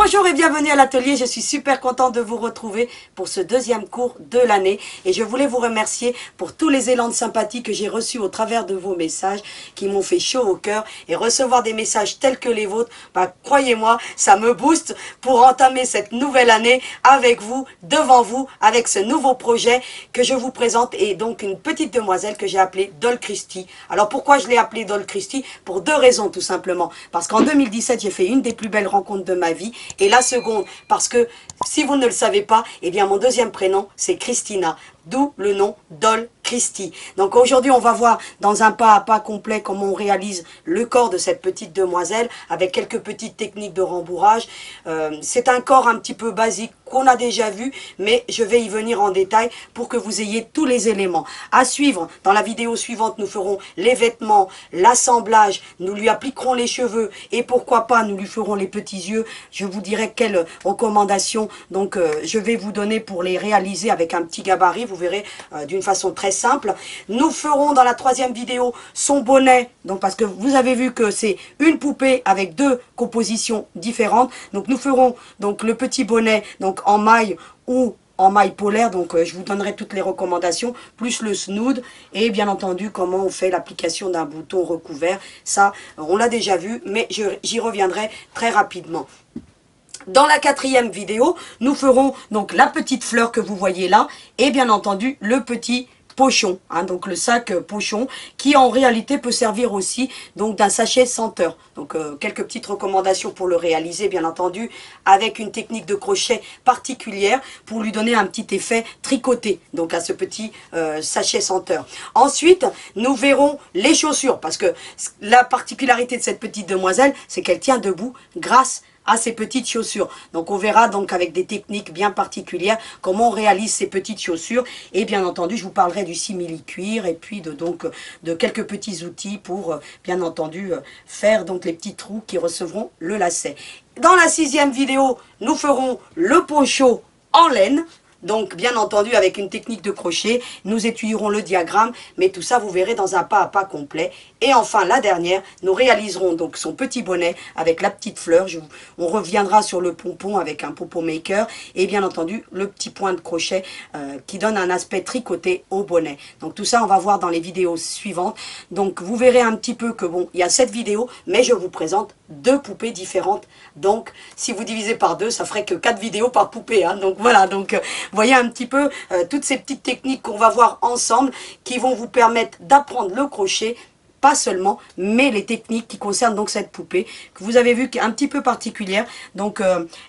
Bonjour et bienvenue à l'atelier, je suis super contente de vous retrouver pour ce deuxième cours de l'année et je voulais vous remercier pour tous les élans de sympathie que j'ai reçus au travers de vos messages qui m'ont fait chaud au cœur et recevoir des messages tels que les vôtres, croyez-moi, ça me booste pour entamer cette nouvelle année avec vous, devant vous, avec ce nouveau projet que je vous présente et donc une petite demoiselle que j'ai appelée Doll Christie. Alors pourquoi je l'ai appelée Doll Christie? Pour deux raisons tout simplement, parce qu'en 2017 j'ai fait une des plus belles rencontres de ma vie. Et la seconde, parce que si vous ne le savez pas, eh bien mon deuxième prénom c'est Christina, d'où le nom Doll Christie. Donc aujourd'hui on va voir dans un pas à pas complet comment on réalise le corps de cette petite demoiselle avec quelques petites techniques de rembourrage. C'est un corps un petit peu basique qu'on a déjà vu, mais je vais y venir en détail pour que vous ayez tous les éléments. À suivre, dans la vidéo suivante, nous ferons les vêtements, l'assemblage, nous lui appliquerons les cheveux et pourquoi pas nous lui ferons les petits yeux. Je vous dirai quelles recommandations donc je vais vous donner pour les réaliser avec un petit gabarit, vous verrez d'une façon très simple. Nous ferons dans la troisième vidéo son bonnet, donc parce que vous avez vu que c'est une poupée avec deux compositions différentes. Donc nous ferons donc le petit bonnet donc en maille ou en maille polaire, donc je vous donnerai toutes les recommandations, plus le snood et bien entendu comment on fait l'application d'un bouton recouvert. Ça, on l'a déjà vu, mais j'y reviendrai très rapidement. Dans la quatrième vidéo, nous ferons donc la petite fleur que vous voyez là et bien entendu le petit pochon, donc le sac pochon qui en réalité peut servir aussi donc d'un sachet senteur. Donc quelques petites recommandations pour le réaliser bien entendu avec une technique de crochet particulière pour lui donner un petit effet tricoté donc à ce petit sachet senteur. Ensuite nous verrons les chaussures parce que la particularité de cette petite demoiselle c'est qu'elle tient debout grâce à ces petites chaussures. Donc on verra donc avec des techniques bien particulières comment on réalise ces petites chaussures et bien entendu je vous parlerai du simili-cuir et puis de quelques petits outils pour bien entendu faire donc les petits trous qui recevront le lacet. Dans la sixième vidéo nous ferons le poncho en laine. Donc, bien entendu, avec une technique de crochet, nous étudierons le diagramme, mais tout ça, vous verrez dans un pas à pas complet. Et enfin, la dernière, nous réaliserons donc son petit bonnet avec la petite fleur. On reviendra sur le pompon avec un pompon maker et bien entendu, le petit point de crochet qui donne un aspect tricoté au bonnet. Donc, tout ça, on va voir dans les vidéos suivantes. Donc, vous verrez un petit peu que bon, il y a 7 vidéos, mais je vous présente 2 poupées différentes. Donc, si vous divisez par 2, ça ferait que 4 vidéos par poupée. Donc, voilà. Donc, vous voyez un petit peu toutes ces petites techniques qu'on va voir ensemble qui vont vous permettre d'apprendre le crochet, pas seulement, mais les techniques qui concernent donc cette poupée que vous avez vu qui est un petit peu particulière. Donc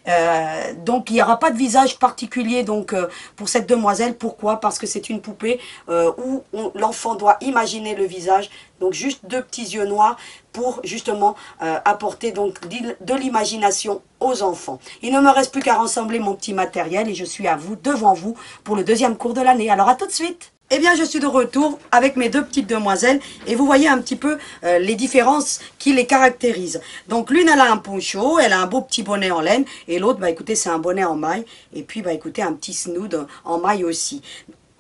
il n'y aura pas de visage particulier donc pour cette demoiselle. Pourquoi? Parce que c'est une poupée où l'enfant doit imaginer le visage. Donc juste 2 petits yeux noirs pour justement apporter donc de l'imagination aux enfants. Il ne me reste plus qu'à rassembler mon petit matériel et je suis à vous, devant vous, pour le deuxième cours de l'année. Alors à tout de suite. Eh bien, je suis de retour avec mes 2 petites demoiselles et vous voyez un petit peu les différences qui les caractérisent. Donc, l'une, elle a un poncho, elle a un beau petit bonnet en laine et l'autre, écoutez, c'est un bonnet en maille et puis, écoutez, un petit snood en maille aussi.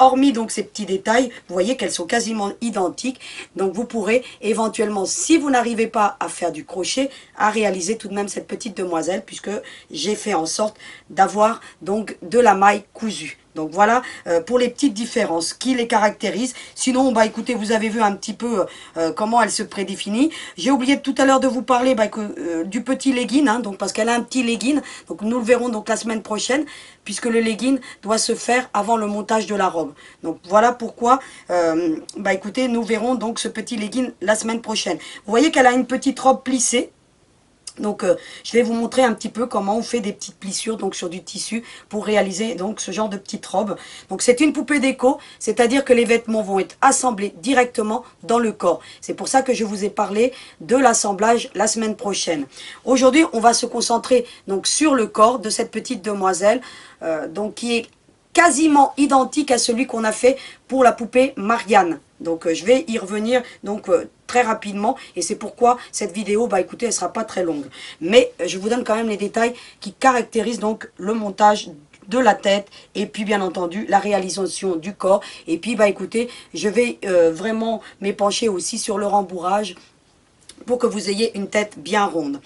Hormis donc ces petits détails, vous voyez qu'elles sont quasiment identiques. Donc vous pourrez éventuellement, si vous n'arrivez pas à faire du crochet, à réaliser tout de même cette petite demoiselle puisque j'ai fait en sorte d'avoir donc de la maille cousue. Donc voilà pour les petites différences qui les caractérisent. Sinon, écoutez, vous avez vu un petit peu comment elle se prédéfinit. J'ai oublié tout à l'heure de vous parler du petit legging, donc parce qu'elle a un petit legging. Donc nous le verrons donc la semaine prochaine, puisque le legging doit se faire avant le montage de la robe. Donc voilà pourquoi, écoutez, nous verrons donc ce petit legging la semaine prochaine. Vous voyez qu'elle a une petite robe plissée. Donc je vais vous montrer un petit peu comment on fait des petites plissures donc sur du tissu pour réaliser donc ce genre de petite robe. Donc c'est une poupée déco, c'est-à-dire que les vêtements vont être assemblés directement dans le corps. C'est pour ça que je vous ai parlé de l'assemblage la semaine prochaine. Aujourd'hui, on va se concentrer donc sur le corps de cette petite demoiselle donc qui est quasiment identique à celui qu'on a fait pour la poupée Marianne. Donc je vais y revenir donc très rapidement et c'est pourquoi cette vidéo, écoutez, elle sera pas très longue. Mais je vous donne quand même les détails qui caractérisent donc le montage de la tête et puis bien entendu la réalisation du corps. Et puis écoutez, je vais vraiment m'épancher aussi sur le rembourrage pour que vous ayez une tête bien ronde.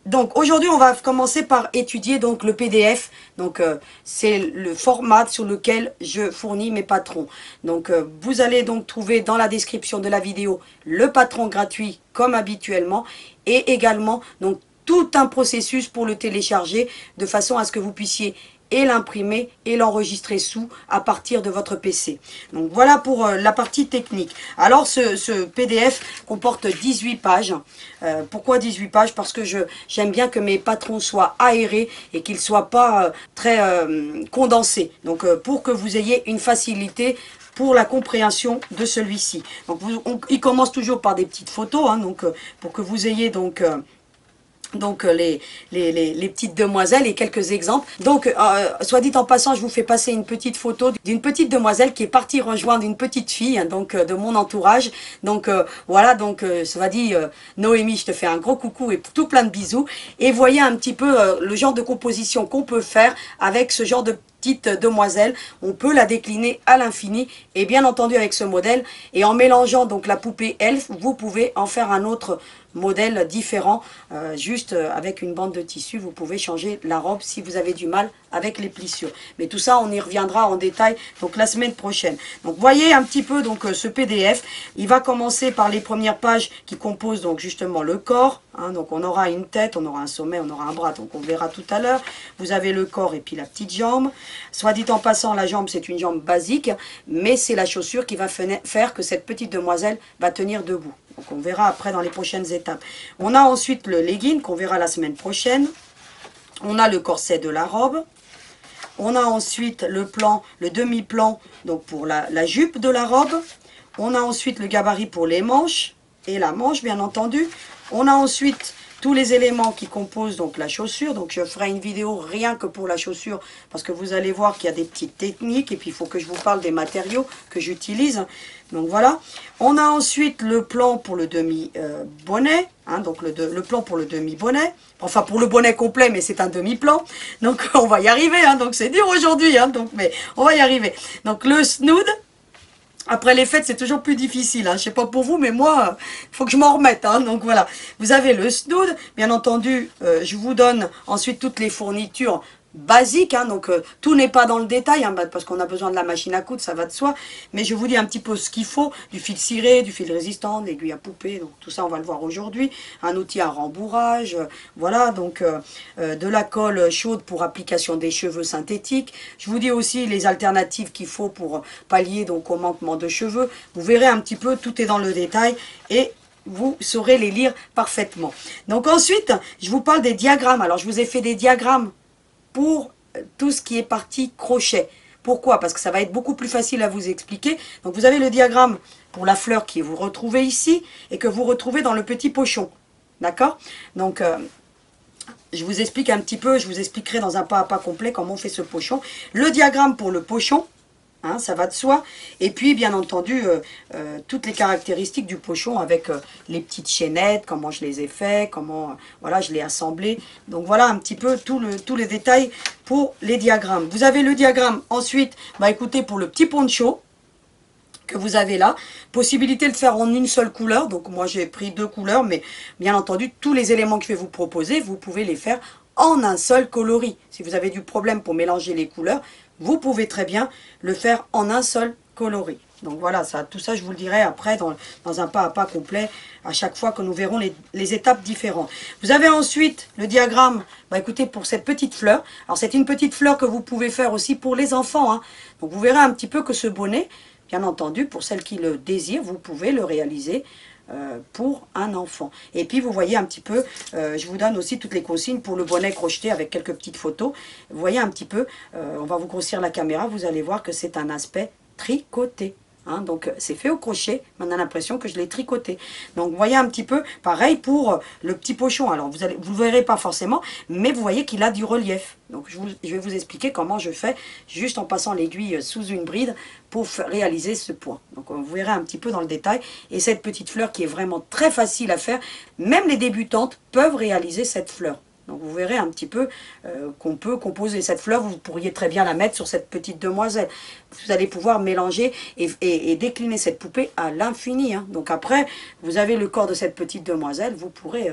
Donc aujourd'hui on va commencer par étudier donc le PDF. Donc c'est le format sur lequel je fournis mes patrons. Donc vous allez donc trouver dans la description de la vidéo le patron gratuit comme habituellement, et également donc tout un processus pour le télécharger de façon à ce que vous puissiez et l'imprimer et l'enregistrer sous à partir de votre PC. Donc voilà pour la partie technique. Alors ce PDF comporte 18 pages. Pourquoi 18 pages? Parce que j'aime bien que mes patrons soient aérés et qu'ils ne soient pas très condensés. Donc pour que vous ayez une facilité pour la compréhension de celui-ci. Donc il commence toujours par des petites photos, hein, donc pour que vous ayez donc les petites demoiselles et quelques exemples. Donc soit dit en passant, je vous fais passer une petite photo d'une petite demoiselle qui est partie rejoindre une petite fille, hein, donc de mon entourage. Donc voilà, donc soit dit Noémie, je te fais un gros coucou et tout plein de bisous. Et voyez un petit peu le genre de composition qu'on peut faire avec ce genre de petite demoiselle. On peut la décliner à l'infini, et bien entendu avec ce modèle, et en mélangeant donc la poupée elfe, vous pouvez en faire un autre modèle différent, juste avec une bande de tissu. Vous pouvez changer la robe si vous avez du mal avec les plissures. Mais tout ça, on y reviendra en détail donc la semaine prochaine. Donc voyez un petit peu donc ce PDF. Il va commencer par les premières pages qui composent donc justement le corps. Hein, donc on aura une tête, on aura un sommet, on aura un bras, donc on verra tout à l'heure. Vous avez le corps et puis la petite jambe. Soit dit en passant, la jambe c'est une jambe basique, mais c'est la chaussure qui va faire que cette petite demoiselle va tenir debout. Donc on verra après dans les prochaines étapes. On a ensuite le legging qu'on verra la semaine prochaine. On a le corset de la robe. On a ensuite le plan, le demi-plan, donc pour la jupe de la robe. On a ensuite le gabarit pour les manches et la manche bien entendu. On a ensuite tous les éléments qui composent donc la chaussure. Donc je ferai une vidéo rien que pour la chaussure parce que vous allez voir qu'il y a des petites techniques et puis il faut que je vous parle des matériaux que j'utilise. Donc voilà. On a ensuite le plan pour le demi-bonnet. Hein, donc le plan pour le demi-bonnet. Enfin pour le bonnet complet, mais c'est un demi-plan. Donc on va y arriver. Hein, donc c'est dur aujourd'hui. Hein, mais on va y arriver. Donc le snood. Après les fêtes, c'est toujours plus difficile. Hein. Je sais pas pour vous, mais moi, il faut que je m'en remette. Hein. Donc voilà, vous avez le snood. Bien entendu, je vous donne ensuite toutes les fournitures basiques. Hein. Donc tout n'est pas dans le détail, hein, parce qu'on a besoin de la machine à coudre, ça va de soi. Mais je vous dis un petit peu ce qu'il faut. Du fil ciré, du fil résistant, de l'aiguille à poupée. Donc tout ça, on va le voir aujourd'hui. Un outil à rembourrage. Voilà, donc de la colle chaude pour application des cheveux synthétiques. Je vous dis aussi les alternatives qu'il faut pour pallier donc au manquement de cheveux. Vous verrez un petit peu, tout est dans le détail et vous saurez les lire parfaitement. Donc ensuite, je vous parle des diagrammes. Alors je vous ai fait des diagrammes pour tout ce qui est partie crochet. Pourquoi? Parce que ça va être beaucoup plus facile à vous expliquer. Donc vous avez le diagramme pour la fleur qui vous retrouvez ici et que vous retrouvez dans le petit pochon. D'accord? Donc je vous explique un petit peu, je vous expliquerai dans un pas à pas complet comment on fait ce pochon. Le diagramme pour le pochon. Hein, ça va de soi. Et puis, bien entendu, toutes les caractéristiques du pochon avec les petites chaînettes, comment je les ai fait, comment voilà, je l'ai assemblé. Donc, voilà un petit peu tous les détails pour les diagrammes. Vous avez le diagramme ensuite, bah écoutez, pour le petit poncho que vous avez là. Possibilité de faire en une seule couleur. Donc, moi, j'ai pris 2 couleurs, mais bien entendu, tous les éléments que je vais vous proposer, vous pouvez les faire en un seul coloris. Si vous avez du problème pour mélanger les couleurs, vous pouvez très bien le faire en un seul coloris. Donc voilà, tout ça je vous le dirai après dans un pas à pas complet à chaque fois que nous verrons les étapes différentes. Vous avez ensuite le diagramme, bah écoutez, pour cette petite fleur. Alors c'est une petite fleur que vous pouvez faire aussi pour les enfants. Hein. Donc vous verrez un petit peu que ce bonnet, bien entendu, pour celles qui le désirent, vous pouvez le réaliser pour un enfant. Et puis vous voyez un petit peu, je vous donne aussi toutes les consignes pour le bonnet crocheté avec quelques petites photos. Vous voyez un petit peu, on va vous grossir la caméra, vous allez voir que c'est un aspect tricoté. Hein, donc c'est fait au crochet, mais on a l'impression que je l'ai tricoté. Donc vous voyez un petit peu, pareil pour le petit pochon. Alors vous le verrez pas forcément, mais vous voyez qu'il a du relief. Donc je vais vous expliquer comment je fais, juste en passant l'aiguille sous une bride pour réaliser ce point. Donc vous verrez un petit peu dans le détail. Et cette petite fleur qui est vraiment très facile à faire, même les débutantes peuvent réaliser cette fleur. Donc vous verrez un petit peu qu'on peut composer cette fleur. Vous pourriez très bien la mettre sur cette petite demoiselle. Vous allez pouvoir mélanger et décliner cette poupée à l'infini. Hein. Donc après, vous avez le corps de cette petite demoiselle. Vous pourrez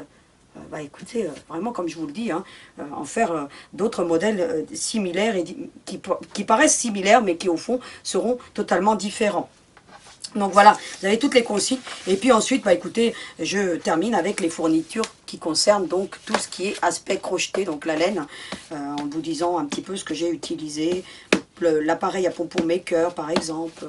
bah écoutez, vraiment comme je vous le dis, hein, en faire d'autres modèles similaires et qui paraissent similaires mais qui au fond seront totalement différents. Donc voilà, vous avez toutes les consignes. Et puis ensuite, bah écoutez, je termine avec les fournitures qui concernent donc tout ce qui est aspect crocheté, donc la laine, en vous disant un petit peu ce que j'ai utilisé. L'appareil à pompon maker par exemple.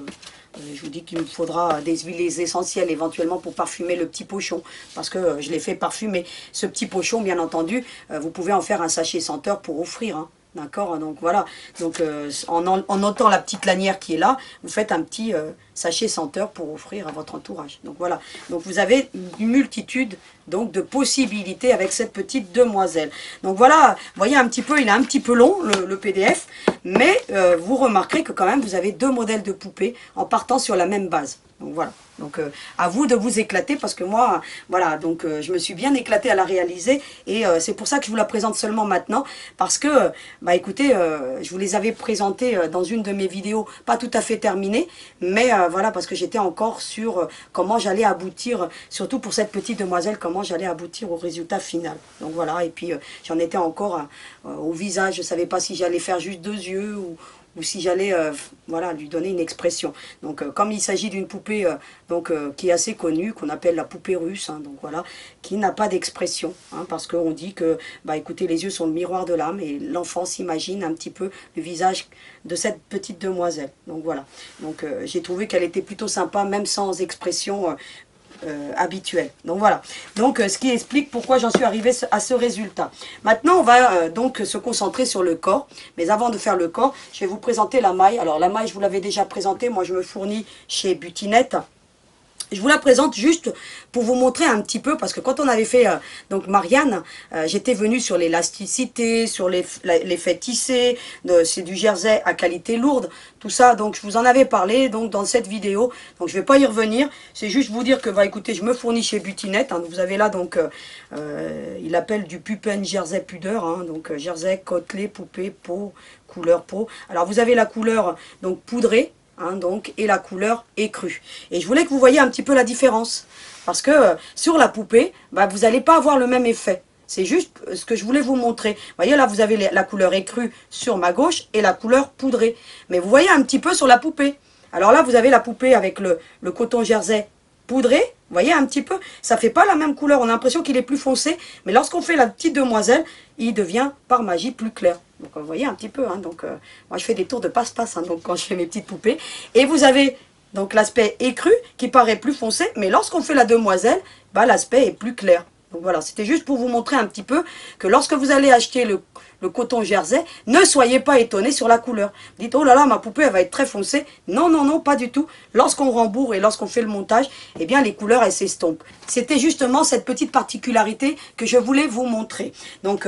Je vous dis qu'il me faudra des huiles essentielles éventuellement pour parfumer le petit pochon. Parce que je l'ai fait parfumer. Ce petit pochon, bien entendu, vous pouvez en faire un sachet senteur pour offrir. Hein. D'accord, donc voilà. Donc en notant la petite lanière qui est là, vous faites un petit sachet senteur pour offrir à votre entourage. Donc voilà. Donc vous avez une multitude donc de possibilités avec cette petite demoiselle. Donc voilà, vous voyez un petit peu, il est un petit peu long le PDF, mais vous remarquerez que quand même vous avez 2 modèles de poupées en partant sur la même base. Donc voilà. Donc à vous de vous éclater parce que moi, voilà, donc je me suis bien éclatée à la réaliser et c'est pour ça que je vous la présente seulement maintenant parce que, bah écoutez, je vous les avais présentées dans une de mes vidéos, pas tout à fait terminées, mais voilà, parce que j'étais encore sur comment j'allais aboutir, surtout pour cette petite demoiselle, comment j'allais aboutir au résultat final. Donc voilà, et puis j'en étais encore au visage, je ne savais pas si j'allais faire juste 2 yeux ou si j'allais voilà, lui donner une expression. Donc comme il s'agit d'une poupée qui est assez connue, qu'on appelle la poupée russe, hein, donc voilà, qui n'a pas d'expression, hein, parce qu'on dit que, bah écoutez, les yeux sont le miroir de l'âme, et l'enfant s'imagine un petit peu le visage de cette petite demoiselle. Donc voilà, donc j'ai trouvé qu'elle était plutôt sympa, même sans expression habituel. Donc voilà, donc ce qui explique pourquoi j'en suis arrivée à ce résultat. Maintenant on va donc se concentrer sur le corps, mais avant de faire le corps, je vais vous présenter la maille. Alors la maille, je vous l'avais déjà présentée, moi je me fournis chez Butinette. Je vous la présente juste pour vous montrer un petit peu, parce que quand on avait fait donc Marianne, j'étais venue sur l'élasticité, sur l'effet tissé, c'est du jersey à qualité lourde, tout ça, donc je vous en avais parlé donc dans cette vidéo, donc je ne vais pas y revenir, c'est juste vous dire que, bah écoutez, je me fournis chez Butinette, hein, vous avez là donc, il appelle du Pupen jersey pudeur, hein, donc jersey, côtelé, poupée, peau, couleur peau, alors vous avez la couleur donc poudrée, hein, donc, et la couleur écrue. Et je voulais que vous voyiez un petit peu la différence. Parce que sur la poupée, bah, vous n'allez pas avoir le même effet. C'est juste ce que je voulais vous montrer. Vous voyez, là, vous avez la couleur écrue sur ma gauche et la couleur poudrée. Mais vous voyez un petit peu sur la poupée. Alors là, vous avez la poupée avec le coton jersey poudré. Vous voyez un petit peu, ça fait pas la même couleur. On a l'impression qu'il est plus foncé. Mais lorsqu'on fait la petite demoiselle, il devient par magie plus clair. Donc vous voyez un petit peu, hein, donc moi je fais des tours de passe-passe hein, donc quand je fais mes petites poupées. Et vous avez donc l'aspect écru qui paraît plus foncé, mais lorsqu'on fait la demoiselle, bah, l'aspect est plus clair. Donc voilà, c'était juste pour vous montrer un petit peu que lorsque vous allez acheter le coton jersey, ne soyez pas étonnés sur la couleur. Dites, oh là là, ma poupée, elle va être très foncée. Non, non, non, pas du tout. Lorsqu'on rembourre et lorsqu'on fait le montage, eh bien, les couleurs, elles s'estompent. C'était justement cette petite particularité que je voulais vous montrer. Donc,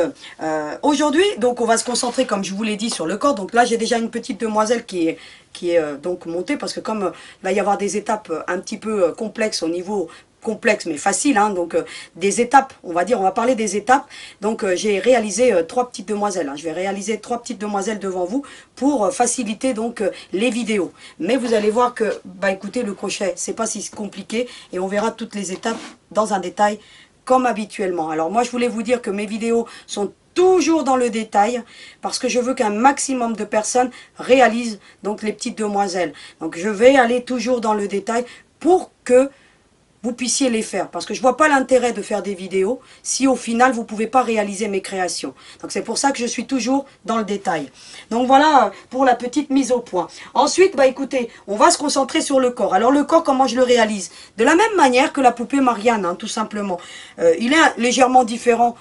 aujourd'hui, donc, on va se concentrer, comme je vous l'ai dit, sur le corps. Donc là, j'ai déjà une petite demoiselle qui est donc montée, parce que comme il va y avoir des étapes un petit peu complexes au niveau complexe mais facile, hein, donc des étapes, on va parler des étapes. Donc j'ai réalisé 3 petites demoiselles, hein. Je vais réaliser 3 petites demoiselles devant vous pour faciliter donc les vidéos. Mais vous allez voir que, bah écoutez, le crochet, c'est pas si compliqué et on verra toutes les étapes dans un détail comme habituellement. Alors moi je voulais vous dire que mes vidéos sont toujours dans le détail parce que je veux qu'un maximum de personnes réalisent donc les petites demoiselles. Donc je vais aller toujours dans le détail pour que vous puissiez les faire. Parce que je ne vois pas l'intérêt de faire des vidéos si au final vous ne pouvez pas réaliser mes créations. Donc c'est pour ça que je suis toujours dans le détail. Donc voilà pour la petite mise au point. Ensuite, bah écoutez, on va se concentrer sur le corps. Alors le corps, comment je le réalise? De la même manière que la poupée Marianne, hein, tout simplement. Il est légèrement différent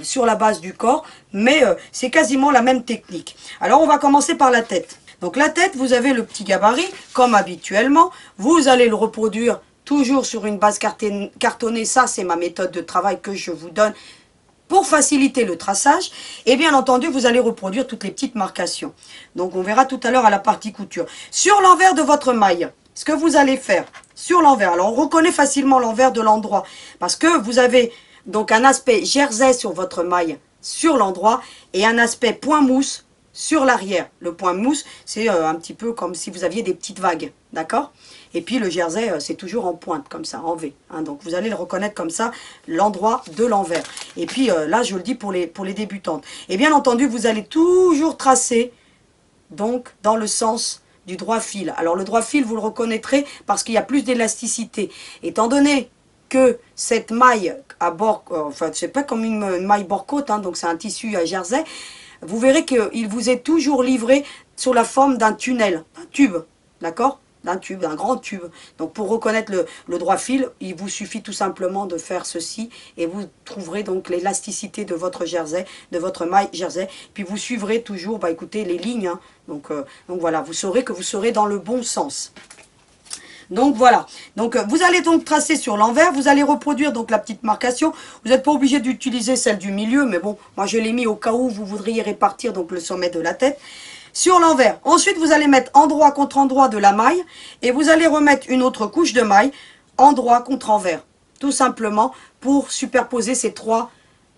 sur la base du corps, mais c'est quasiment la même technique. Alors on va commencer par la tête. Donc la tête, vous avez le petit gabarit, comme habituellement. Vous allez le reproduire toujours sur une base cartonnée, ça c'est ma méthode de travail que je vous donne pour faciliter le traçage. Et bien entendu, vous allez reproduire toutes les petites marcations. Donc on verra tout à l'heure à la partie couture. Sur l'envers de votre maille, ce que vous allez faire, sur l'envers, alors on reconnaît facilement l'envers de l'endroit, parce que vous avez donc un aspect jersey sur votre maille, sur l'endroit, et un aspect point mousse sur l'arrière. Le point mousse, c'est un petit peu comme si vous aviez des petites vagues, d'accord? Et puis le jersey, c'est toujours en pointe, comme ça, en V. Hein, donc vous allez le reconnaître comme ça, l'endroit de l'envers. Et puis là, je vous le dis pour les débutantes. Et bien entendu, vous allez toujours tracer, donc, dans le sens du droit fil. Alors le droit fil, vous le reconnaîtrez parce qu'il y a plus d'élasticité. Étant donné que cette maille à bord, enfin c'est pas comme une maille bord-côte, hein, donc c'est un tissu à jersey, vous verrez qu'il vous est toujours livré sous la forme d'un tunnel, un tube, d'accord? D'un tube, d'un grand tube. Donc pour reconnaître le droit fil, il vous suffit tout simplement de faire ceci et vous trouverez donc l'élasticité de votre jersey, de votre maille jersey. Puis vous suivrez toujours, bah écoutez, les lignes. Hein. Donc voilà, vous saurez que vous serez dans le bon sens. Donc voilà, donc vous allez donc tracer sur l'envers, vous allez reproduire donc la petite marcation. Vous n'êtes pas obligé d'utiliser celle du milieu, mais bon, moi je l'ai mis au cas où vous voudriez répartir donc le sommet de la tête. Sur l'envers, ensuite vous allez mettre endroit contre endroit de la maille et vous allez remettre une autre couche de maille, endroit contre envers. Tout simplement pour superposer ces trois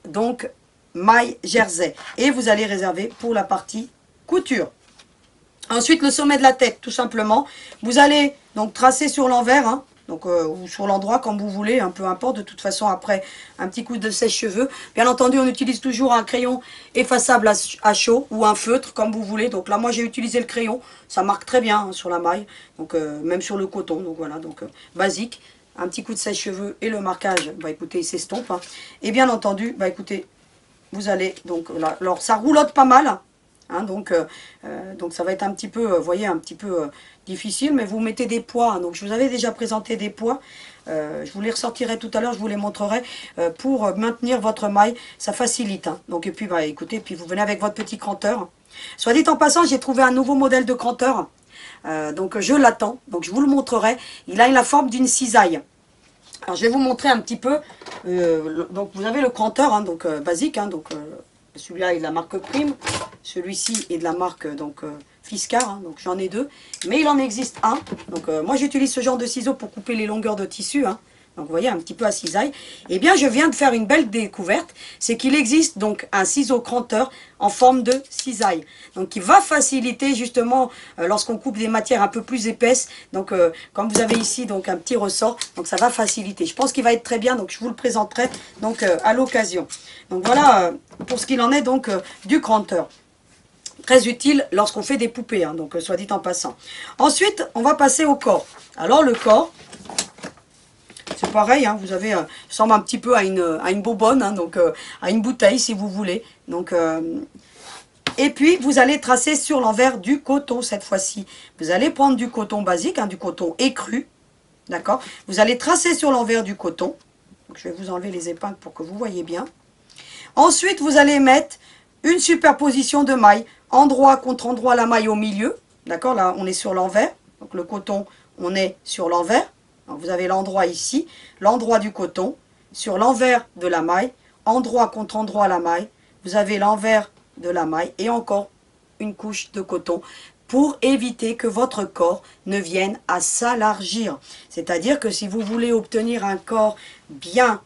donc mailles jersey. Et vous allez réserver pour la partie couture. Ensuite, le sommet de la tête, tout simplement. Vous allez donc tracer sur l'envers, hein, donc, ou sur l'endroit, comme vous voulez, hein, peu importe. De toute façon, après, un petit coup de sèche-cheveux. Bien entendu, on utilise toujours un crayon effaçable à chaud ou un feutre, comme vous voulez. Donc là, moi, j'ai utilisé le crayon. Ça marque très bien hein, sur la maille, donc même sur le coton. Donc voilà, donc basique. Un petit coup de sèche-cheveux et le marquage, bah écoutez, il s'estompe. Hein. Et bien entendu, bah écoutez, vous allez, donc là, alors ça roulotte pas mal. Hein, donc ça va être un petit peu, vous voyez, un petit peu difficile, mais vous mettez des poids. Hein, donc je vous avais déjà présenté des poids. Je vous les ressortirai tout à l'heure, je vous les montrerai pour maintenir votre maille. Ça facilite. Hein. Donc et puis bah écoutez, puis vous venez avec votre petit cranteur. Soit dit en passant, j'ai trouvé un nouveau modèle de cranteur. Donc je l'attends. Donc je vous le montrerai. Il a la forme d'une cisaille. Alors je vais vous montrer un petit peu. Donc vous avez le cranteur, hein, donc basique, hein, donc celui-là est de la marque Prime, celui-ci est de la marque donc Fiskars, hein, donc j'en ai deux, mais il en existe un. Donc moi j'utilise ce genre de ciseaux pour couper les longueurs de tissu, hein. Donc vous voyez un petit peu à cisaille. Eh bien je viens de faire une belle découverte, c'est qu'il existe donc un ciseau cranteur en forme de cisaille. Donc qui va faciliter justement lorsqu'on coupe des matières un peu plus épaisses. Donc comme vous avez ici donc un petit ressort, donc ça va faciliter. Je pense qu'il va être très bien, donc je vous le présenterai donc à l'occasion. Donc voilà pour ce qu'il en est donc du cranteur. Très utile lorsqu'on fait des poupées, hein, donc soit dit en passant. Ensuite on va passer au corps. Alors le corps, c'est pareil, hein, vous avez, ça ressemble un petit peu à une bonbonne, hein, donc à une bouteille si vous voulez. Donc, et puis vous allez tracer sur l'envers du coton cette fois-ci. Vous allez prendre du coton basique, hein, du coton écru, d'accord. Vous allez tracer sur l'envers du coton. Donc, je vais vous enlever les épingles pour que vous voyez bien. Ensuite, vous allez mettre une superposition de mailles, endroit contre endroit la maille au milieu, d'accord. Là, on est sur l'envers, donc le coton, on est sur l'envers. Vous avez l'endroit ici, l'endroit du coton, sur l'envers de la maille, endroit contre endroit la maille, vous avez l'envers de la maille et encore une couche de coton pour éviter que votre corps ne vienne à s'alargir. C'est-à-dire que si vous voulez obtenir un corps bien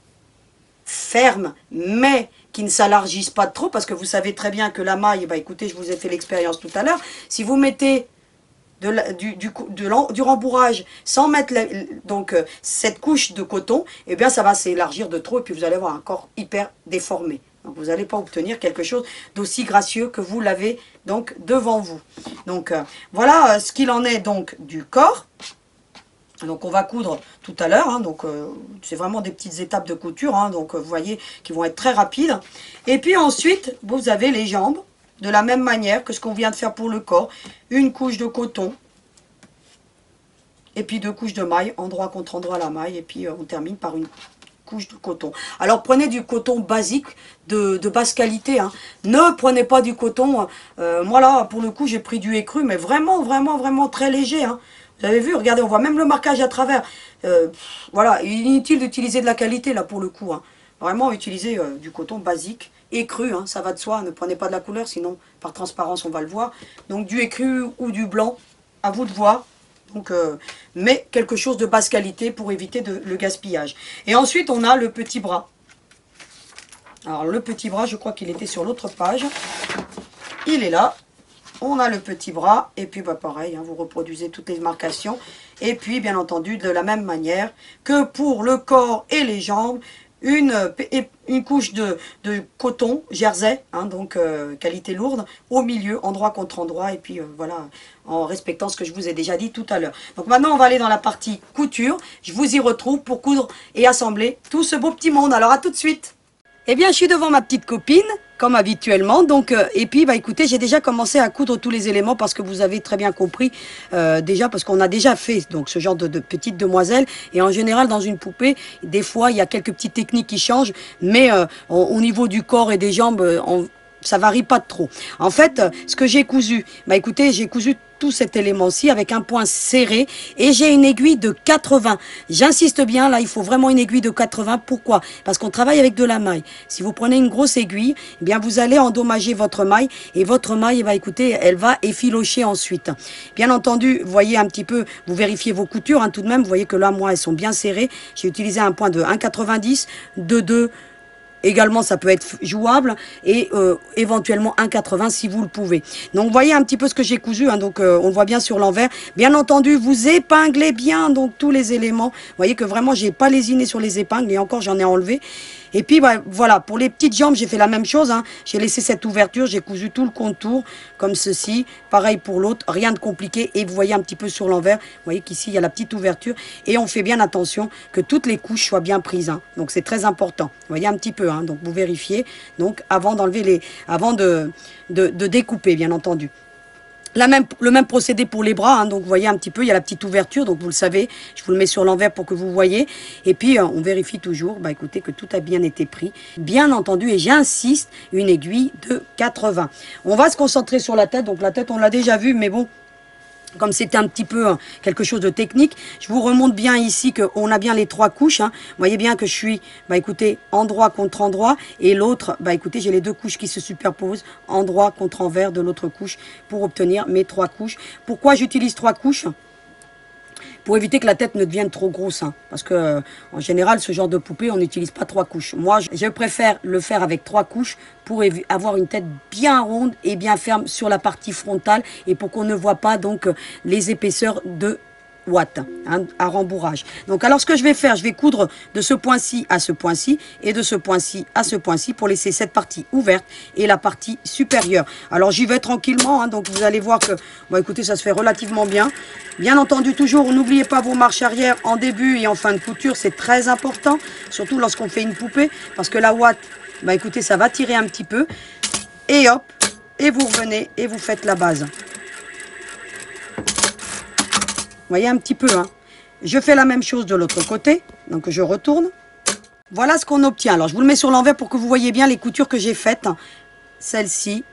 ferme, mais qui ne s'alargisse pas trop, parce que vous savez très bien que la maille, bah écoutez, je vous ai fait l'expérience tout à l'heure, si vous mettez du rembourrage sans mettre donc cette couche de coton, eh bien ça va s'élargir de trop et puis vous allez avoir un corps hyper déformé. Donc vous n'allez pas obtenir quelque chose d'aussi gracieux que vous l'avez donc devant vous. Donc voilà ce qu'il en est donc du corps. Donc on va coudre tout à l'heure, hein, donc c'est vraiment des petites étapes de couture, hein, donc vous voyez qui vont être très rapides. Et puis ensuite vous avez les jambes. De la même manière que ce qu'on vient de faire pour le corps, une couche de coton, et puis deux couches de maille, endroit contre endroit la maille, et puis on termine par une couche de coton. Alors prenez du coton basique, de basse qualité, hein. Ne prenez pas du coton, moi là pour le coup j'ai pris du écru, mais vraiment, vraiment, vraiment très léger, hein. Vous avez vu, regardez, on voit même le marquage à travers. Voilà, inutile d'utiliser de la qualité là pour le coup, hein. Vraiment utilisez du coton basique. Écru, hein, ça va de soi, ne prenez pas de la couleur, sinon par transparence on va le voir. Donc du écru ou du blanc, à vous de voir. Donc, mais quelque chose de basse qualité pour éviter le gaspillage. Et ensuite on a le petit bras. Alors le petit bras, je crois qu'il était sur l'autre page. Il est là. on a le petit bras. Et puis bah, pareil, hein, vous reproduisez toutes les marcations. Et puis bien entendu, de la même manière que pour le corps et les jambes, une couche de coton jersey, hein, donc qualité lourde, au milieu, endroit contre endroit, et puis voilà, en respectant ce que je vous ai déjà dit tout à l'heure. Donc maintenant, on va aller dans la partie couture. Je vous y retrouve pour coudre et assembler tout ce beau petit monde. Alors à tout de suite. Eh bien, je suis devant ma petite copine, comme habituellement. Donc, et puis, bah, écoutez, j'ai déjà commencé à coudre tous les éléments parce que vous avez très bien compris, déjà, parce qu'on a déjà fait donc ce genre de petite demoiselle. Et en général, dans une poupée, des fois, il y a quelques petites techniques qui changent, mais au niveau du corps et des jambes, ça varie pas trop. En fait, ce que j'ai cousu, bah écoutez, j'ai cousu tout cet élément-ci avec un point serré et j'ai une aiguille de 80. J'insiste bien, là, il faut vraiment une aiguille de 80. Pourquoi? Parce qu'on travaille avec de la maille. Si vous prenez une grosse aiguille, eh bien, vous allez endommager votre maille et votre maille, bah écoutez, elle va effilocher ensuite. Bien entendu, vous voyez un petit peu, vous vérifiez vos coutures, hein, tout de même, vous voyez que là, moi, elles sont bien serrées. J'ai utilisé un point de 1,90, de 2. Également, ça peut être jouable et éventuellement 1,80 si vous le pouvez. Donc, vous voyez un petit peu ce que j'ai cousu. Hein, donc, on le voit bien sur l'envers. Bien entendu, vous épinglez bien donc tous les éléments. Vous voyez que vraiment, j'ai pas lésiné sur les épingles et encore, j'en ai enlevé. Et puis, bah, voilà, pour les petites jambes, j'ai fait la même chose. Hein. J'ai laissé cette ouverture, j'ai cousu tout le contour, comme ceci. Pareil pour l'autre, rien de compliqué. Et vous voyez un petit peu sur l'envers, vous voyez qu'ici, il y a la petite ouverture. Et on fait bien attention que toutes les couches soient bien prises. Hein. Donc, c'est très important. Vous voyez un petit peu, hein. Donc, vous vérifiez. Donc, avant d'enlever avant de découper, bien entendu. Le même procédé pour les bras, hein, donc vous voyez un petit peu, il y a la petite ouverture, donc vous le savez, je vous le mets sur l'envers pour que vous voyez. Et puis on vérifie toujours, bah écoutez, que tout a bien été pris, bien entendu, et j'insiste, une aiguille de 80. On va se concentrer sur la tête, donc la tête on l'a déjà vu, mais bon, comme c'était un petit peu quelque chose de technique, je vous remonte bien ici qu'on a bien les 3 couches. Hein. Vous voyez bien que je suis, bah écoutez, endroit contre endroit. Et l'autre, bah écoutez, j'ai les 2 couches qui se superposent, endroit contre envers de l'autre couche pour obtenir mes 3 couches. Pourquoi j'utilise 3 couches? Pour éviter que la tête ne devienne trop grosse. Hein, parce que en général, ce genre de poupée, on n'utilise pas 3 couches. Moi, je préfère le faire avec 3 couches pour avoir une tête bien ronde et bien ferme sur la partie frontale et pour qu'on ne voit pas donc les épaisseurs de watts, hein, à rembourrage. Donc alors ce que je vais faire, je vais coudre de ce point-ci à ce point-ci et de ce point-ci à ce point-ci pour laisser cette partie ouverte et la partie supérieure. Alors j'y vais tranquillement, hein, donc vous allez voir que, bon écoutez, ça se fait relativement bien. Bien entendu, toujours, n'oubliez pas vos marches arrière en début et en fin de couture, c'est très important, surtout lorsqu'on fait une poupée, parce que la ouate, bah écoutez, ça va tirer un petit peu. Et hop, et vous revenez et vous faites la base. Vous voyez un petit peu, hein. Je fais la même chose de l'autre côté, donc je retourne. Voilà ce qu'on obtient. Alors je vous le mets sur l'envers pour que vous voyez bien les coutures que j'ai faites. Celle-ci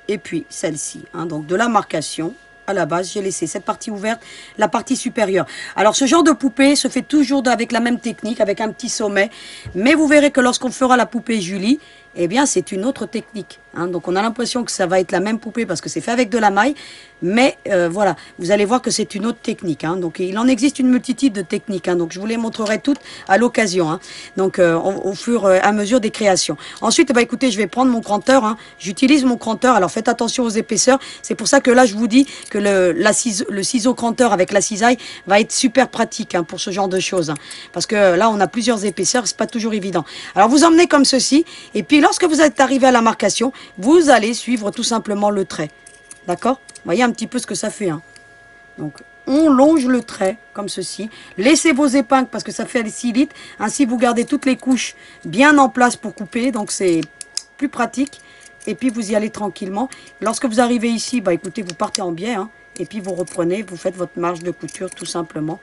et puis celle-ci. Hein. Donc de la marcation. À la base, j'ai laissé cette partie ouverte, la partie supérieure. Alors, ce genre de poupée se fait toujours avec la même technique, avec un petit sommet. Mais vous verrez que lorsqu'on fera la poupée Julie, eh bien, c'est une autre technique. Hein. Donc, on a l'impression que ça va être la même poupée parce que c'est fait avec de la maille. Mais voilà, vous allez voir que c'est une autre technique. Hein. Donc, il en existe une multitude de techniques. Hein. Donc, je vous les montrerai toutes à l'occasion. Hein. Donc, au fur et à mesure des créations. Ensuite, bah, écoutez, je vais prendre mon cranteur. Hein. J'utilise mon cranteur. Alors, faites attention aux épaisseurs. C'est pour ça que là, je vous dis que le ciseau cranteur avec la cisaille va être super pratique, hein, pour ce genre de choses. Hein. Parce que là, on a plusieurs épaisseurs. C'est pas toujours évident. Alors, vous emmenez comme ceci. Et puis, lorsque vous êtes arrivé à la marcation, vous allez suivre tout simplement le trait. D'accord? Vous voyez un petit peu ce que ça fait. Hein. Donc, on longe le trait comme ceci. Laissez vos épingles parce que ça fait facilite. Ainsi, vous gardez toutes les couches bien en place pour couper. Donc, c'est plus pratique. Et puis, vous y allez tranquillement. Lorsque vous arrivez ici, bah, écoutez, vous partez en biais. Hein, et puis, vous reprenez, vous faites votre marge de couture tout simplement.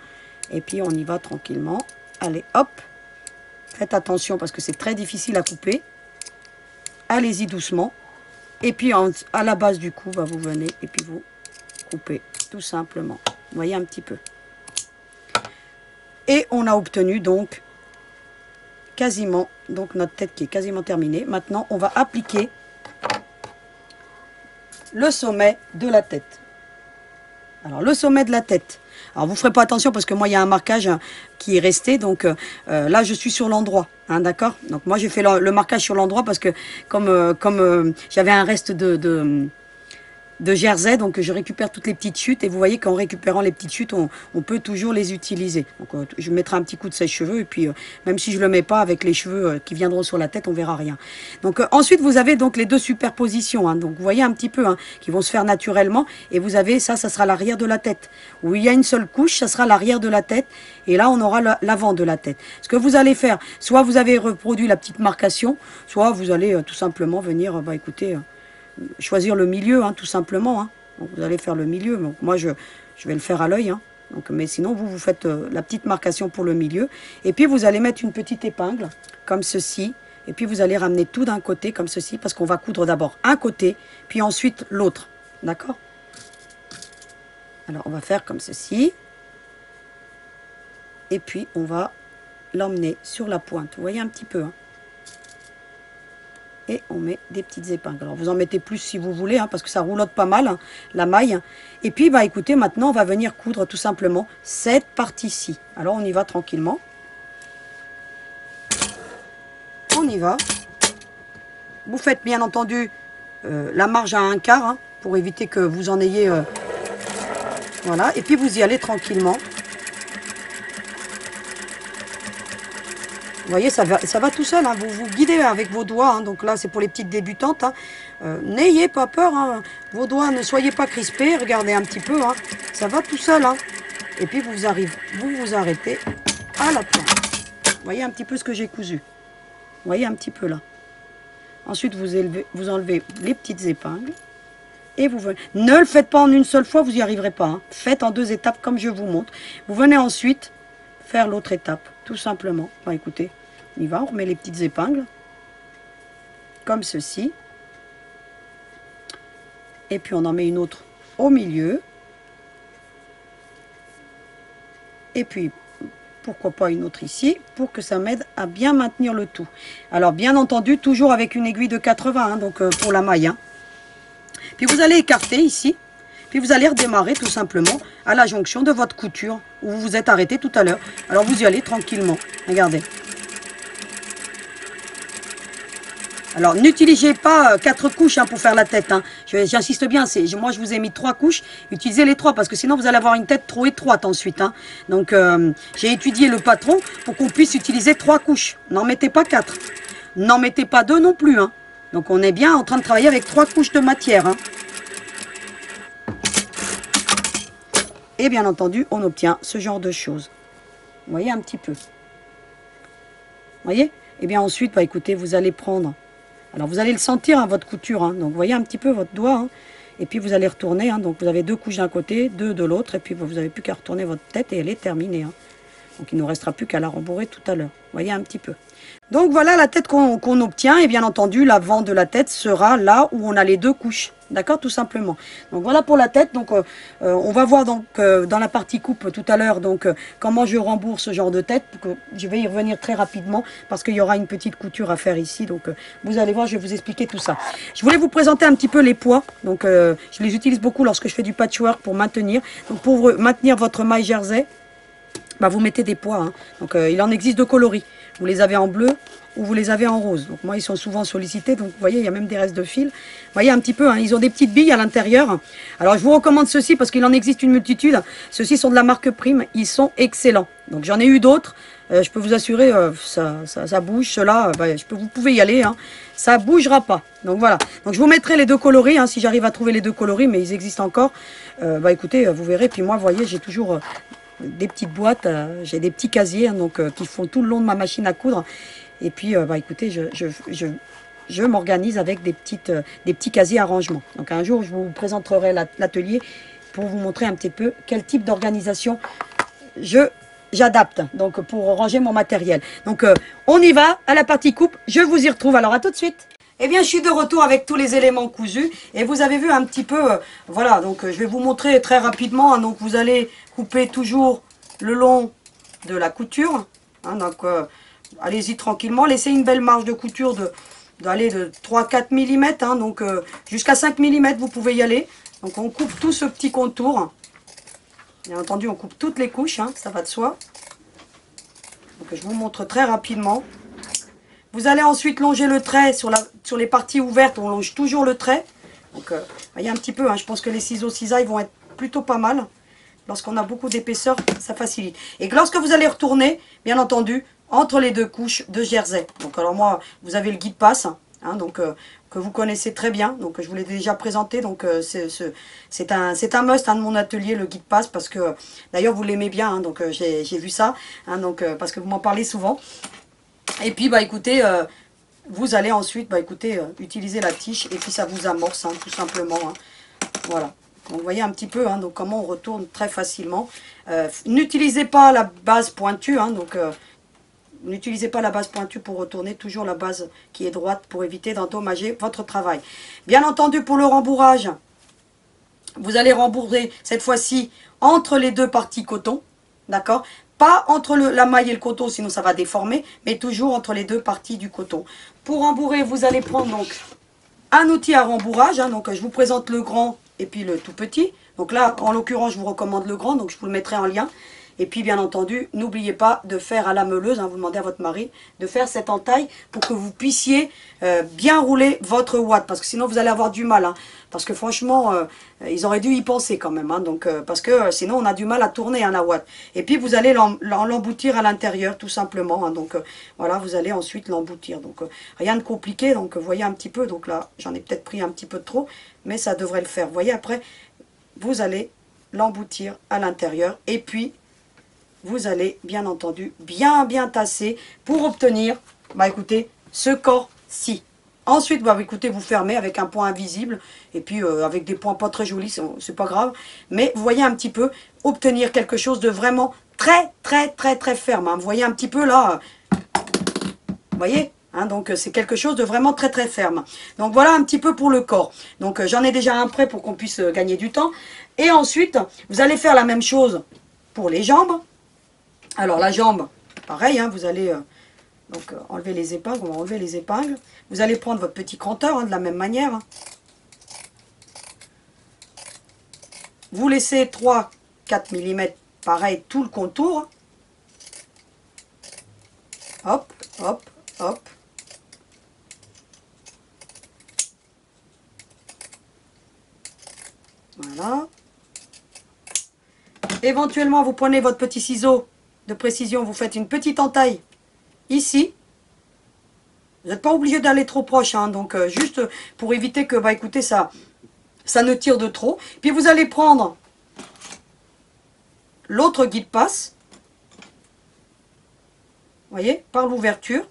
Et puis, on y va tranquillement. Allez, hop. Faites attention parce que c'est très difficile à couper. Allez-y doucement. Et puis, à la base du cou, bah, vous venez et puis vous coupez tout simplement. Vous voyez un petit peu. Et on a obtenu donc quasiment, donc notre tête qui est quasiment terminée. Maintenant, on va appliquer le sommet de la tête. Alors, le sommet de la tête. Alors, vous ne ferez pas attention parce que moi, il y a un marquage qui est resté. Donc, là, je suis sur l'endroit. Hein, d'accord? Donc, moi, j'ai fait le marquage sur l'endroit parce que comme j'avais un reste de jersey, donc je récupère toutes les petites chutes et vous voyez qu'en récupérant les petites chutes, on peut toujours les utiliser. Donc je mettrai un petit coup de sèche-cheveux et puis même si je le mets pas avec les cheveux qui viendront sur la tête, on verra rien. Donc ensuite vous avez donc les deux superpositions, hein, donc vous voyez un petit peu hein, qui vont se faire naturellement et vous avez ça sera l'arrière de la tête. Où il y a une seule couche, ça sera l'arrière de la tête et là on aura l'avant de la tête. Ce que vous allez faire, soit vous avez reproduit la petite marcation, soit vous allez tout simplement venir, écoutez, choisir le milieu, hein, tout simplement. Hein. Donc vous allez faire le milieu. Donc moi, je vais le faire à l'œil. Hein. Mais sinon, vous faites la petite marcation pour le milieu. Et puis, vous allez mettre une petite épingle, comme ceci. Et puis, vous allez ramener tout d'un côté, comme ceci, parce qu'on va coudre d'abord un côté, puis ensuite l'autre. D'accord? Alors, on va faire comme ceci. Et puis, on va l'emmener sur la pointe. Vous voyez un petit peu, hein. Et on met des petites épingles. Alors vous en mettez plus si vous voulez, hein, parce que ça roulotte pas mal, hein, la maille. Et puis, écoutez, maintenant, on va venir coudre tout simplement cette partie-ci. Alors, on y va tranquillement. On y va. Vous faites bien entendu la marge à 1/4, hein, pour éviter que vous en ayez... voilà, et puis vous y allez tranquillement. Vous voyez, ça va tout seul, hein. Vous vous guidez avec vos doigts, hein. Donc là, c'est pour les petites débutantes. Hein. N'ayez pas peur, hein. Vos doigts, ne soyez pas crispés, regardez un petit peu. Hein. Ça va tout seul. Hein. Et puis, vous vous arrêtez à la pointe. Vous voyez un petit peu ce que j'ai cousu. Vous voyez un petit peu là. Ensuite, vous enlevez les petites épingles. Et vous venez. Ne le faites pas en une seule fois, vous n'y arriverez pas. Hein. Faites en 2 étapes comme je vous montre. Vous venez ensuite faire l'autre étape, tout simplement. Écoutez, on y va, on remet les petites épingles, comme ceci. Et puis on en met une autre au milieu. Et puis, pourquoi pas une autre ici, pour que ça m'aide à bien maintenir le tout. Alors, bien entendu, toujours avec une aiguille de 80, hein, donc pour la maille. Hein. Puis vous allez écarter ici. Puis vous allez redémarrer tout simplement à la jonction de votre couture où vous vous êtes arrêté tout à l'heure. Alors vous y allez tranquillement. Regardez. Alors n'utilisez pas 4 couches hein, pour faire la tête. Hein. J'insiste bien. Moi je vous ai mis 3 couches. Utilisez les 3 parce que sinon vous allez avoir une tête trop étroite ensuite. Hein. Donc j'ai étudié le patron pour qu'on puisse utiliser 3 couches. N'en mettez pas 4. N'en mettez pas 2 non plus. Hein. Donc on est bien en train de travailler avec 3 couches de matière. Hein. Et bien entendu, on obtient ce genre de choses. Vous voyez un petit peu. Vous voyez? Et bien ensuite, écoutez, vous allez prendre... Alors vous allez le sentir, hein, votre couture. Hein. Donc vous voyez un petit peu votre doigt. Hein. Et puis vous allez retourner. Hein. Donc vous avez 2 couches d'un côté, 2 de l'autre. Et puis vous n'avez plus qu'à retourner votre tête et elle est terminée. Hein. Donc il ne nous restera plus qu'à la rembourrer tout à l'heure. Vous voyez un petit peu. Donc voilà la tête qu'on obtient. Et bien entendu, l'avant de la tête sera là où on a les 2 couches. D'accord, tout simplement. Donc voilà pour la tête. Donc on va voir donc dans la partie coupe tout à l'heure donc comment je rembourse ce genre de tête. Je vais y revenir très rapidement parce qu'il y aura une petite couture à faire ici. Donc vous allez voir, je vais vous expliquer tout ça. Je voulais vous présenter un petit peu les poids. Donc je les utilise beaucoup lorsque je fais du patchwork pour maintenir. Donc pour maintenir votre maille jersey, vous mettez des poids. Hein. Donc il en existe 2 coloris. Vous les avez en bleu ou vous les avez en rose. Donc moi, ils sont souvent sollicités. Donc vous voyez, il y a même des restes de fil. Vous voyez un petit peu, hein, ils ont des petites billes à l'intérieur. Alors je vous recommande ceux-ci parce qu'il en existe une multitude. Ceux-ci sont de la marque Prime. Ils sont excellents. Donc j'en ai eu d'autres. Je peux vous assurer, ça bouge. Ceux-là, vous pouvez y aller. Hein. Ça bougera pas. Donc voilà. Donc je vous mettrai les 2 coloris, hein, si j'arrive à trouver les 2 coloris, mais ils existent encore. Écoutez, vous verrez. Puis moi, vous voyez, j'ai toujours... des petites boîtes, j'ai des petits casiers hein, donc qui font tout le long de ma machine à coudre. Et puis, écoutez, je m'organise avec des petits casiers à rangement. Donc un jour, je vous présenterai l'atelier pour vous montrer un petit peu quel type d'organisation j'adapte donc pour ranger mon matériel. Donc on y va à la partie coupe. Je vous y retrouve. Alors à tout de suite. Eh bien, je suis de retour avec tous les éléments cousus et vous avez vu un petit peu, voilà, donc je vais vous montrer très rapidement. Hein, donc vous allez couper toujours le long de la couture. Hein, donc allez-y tranquillement, laissez une belle marge de couture d'aller de 3-4 mm, hein, donc jusqu'à 5 mm vous pouvez y aller. Donc on coupe tout ce petit contour. Bien entendu, on coupe toutes les couches, hein, ça va de soi. Donc je vous montre très rapidement. Vous allez ensuite longer le trait sur les parties ouvertes, on longe toujours le trait. Donc, voyez un petit peu, hein, je pense que les ciseaux cisaille vont être plutôt pas mal. Lorsqu'on a beaucoup d'épaisseur, ça facilite. Et lorsque vous allez retourner, bien entendu, entre les deux couches de jersey. Donc alors moi, vous avez le guide passe, hein, donc que vous connaissez très bien. Donc je vous l'ai déjà présenté. Donc c'est un must, hein, de mon atelier, le guide passe, parce que d'ailleurs vous l'aimez bien. Hein, donc j'ai vu ça, hein, donc parce que vous m'en parlez souvent. Et puis bah écoutez, vous allez ensuite utiliser la tige et puis ça vous amorce, hein, tout simplement. Hein, voilà. Donc vous voyez un petit peu, hein, donc comment on retourne très facilement. N'utilisez pas la base pointue, hein, donc n'utilisez pas la base pointue pour retourner, toujours la base qui est droite pour éviter d'endommager votre travail. Bien entendu, pour le rembourrage, vous allez rembourrer cette fois-ci entre les deux parties coton, d'accord? Pas entre la maille et le coton, sinon ça va déformer, mais toujours entre les deux parties du coton. Pour rembourrer, vous allez prendre donc un outil à rembourrage, hein, donc je vous présente le grand et puis le tout petit. Donc là, en l'occurrence, je vous recommande le grand, donc je vous le mettrai en lien. Et puis, bien entendu, n'oubliez pas de faire à la meuleuse, hein, vous demandez à votre mari de faire cette entaille pour que vous puissiez bien rouler votre ouate. Parce que sinon, vous allez avoir du mal. Hein, parce que franchement, ils auraient dû y penser quand même. Hein, donc, parce que sinon, on a du mal à tourner, hein, la ouate. Et puis, vous allez l'emboutir à l'intérieur, tout simplement. Hein, donc, voilà, vous allez ensuite l'emboutir. Donc, rien de compliqué. Donc, voyez un petit peu. Donc là, j'en ai peut-être pris un petit peu de trop. Mais ça devrait le faire. Vous voyez, après, vous allez l'emboutir à l'intérieur. Et puis, vous allez bien entendu bien tasser pour obtenir, bah écoutez, ce corps-ci. Ensuite, bah écoutez, vous fermez avec un point invisible et puis avec des points pas très jolis, c'est pas grave. Mais vous voyez un petit peu obtenir quelque chose de vraiment très ferme. Hein. Vous voyez un petit peu là, vous voyez, hein, donc c'est quelque chose de vraiment très ferme. Donc voilà un petit peu pour le corps. Donc j'en ai déjà un prêt pour qu'on puisse gagner du temps. Et ensuite, vous allez faire la même chose pour les jambes. Alors la jambe, pareil, hein, vous allez enlever les épingles, on va enlever les épingles. Vous allez prendre votre petit cranteur, hein, de la même manière. Hein. Vous laissez 3-4 mm, pareil, tout le contour. Hop, hop, hop. Voilà. Éventuellement, vous prenez votre petit ciseau de précision, vous faites une petite entaille ici. Vous n'êtes pas obligé d'aller trop proche, hein, donc juste pour éviter que, bah écoutez, ça ne tire de trop. Puis vous allez prendre l'autre guide passe, vous voyez, par l'ouverture.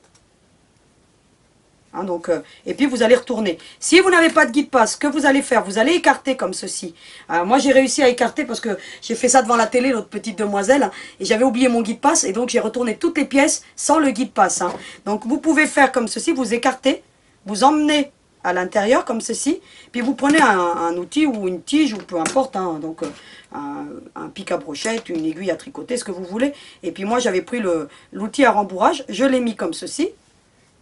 Hein, donc, et puis vous allez retourner. Si vous n'avez pas de guide passe, ce que vous allez faire, vous allez écarter comme ceci. Moi j'ai réussi à écarter parce que j'ai fait ça devant la télé, l'autre petite demoiselle, et j'avais oublié mon guide passe, et donc j'ai retourné toutes les pièces sans le guide passe. Hein. Donc vous pouvez faire comme ceci, vous écartez, vous emmenez à l'intérieur comme ceci, puis vous prenez un outil ou une tige, ou peu importe, hein, donc un pic à brochette, une aiguille à tricoter, ce que vous voulez. Et puis moi j'avais pris l'outil à rembourrage, je l'ai mis comme ceci.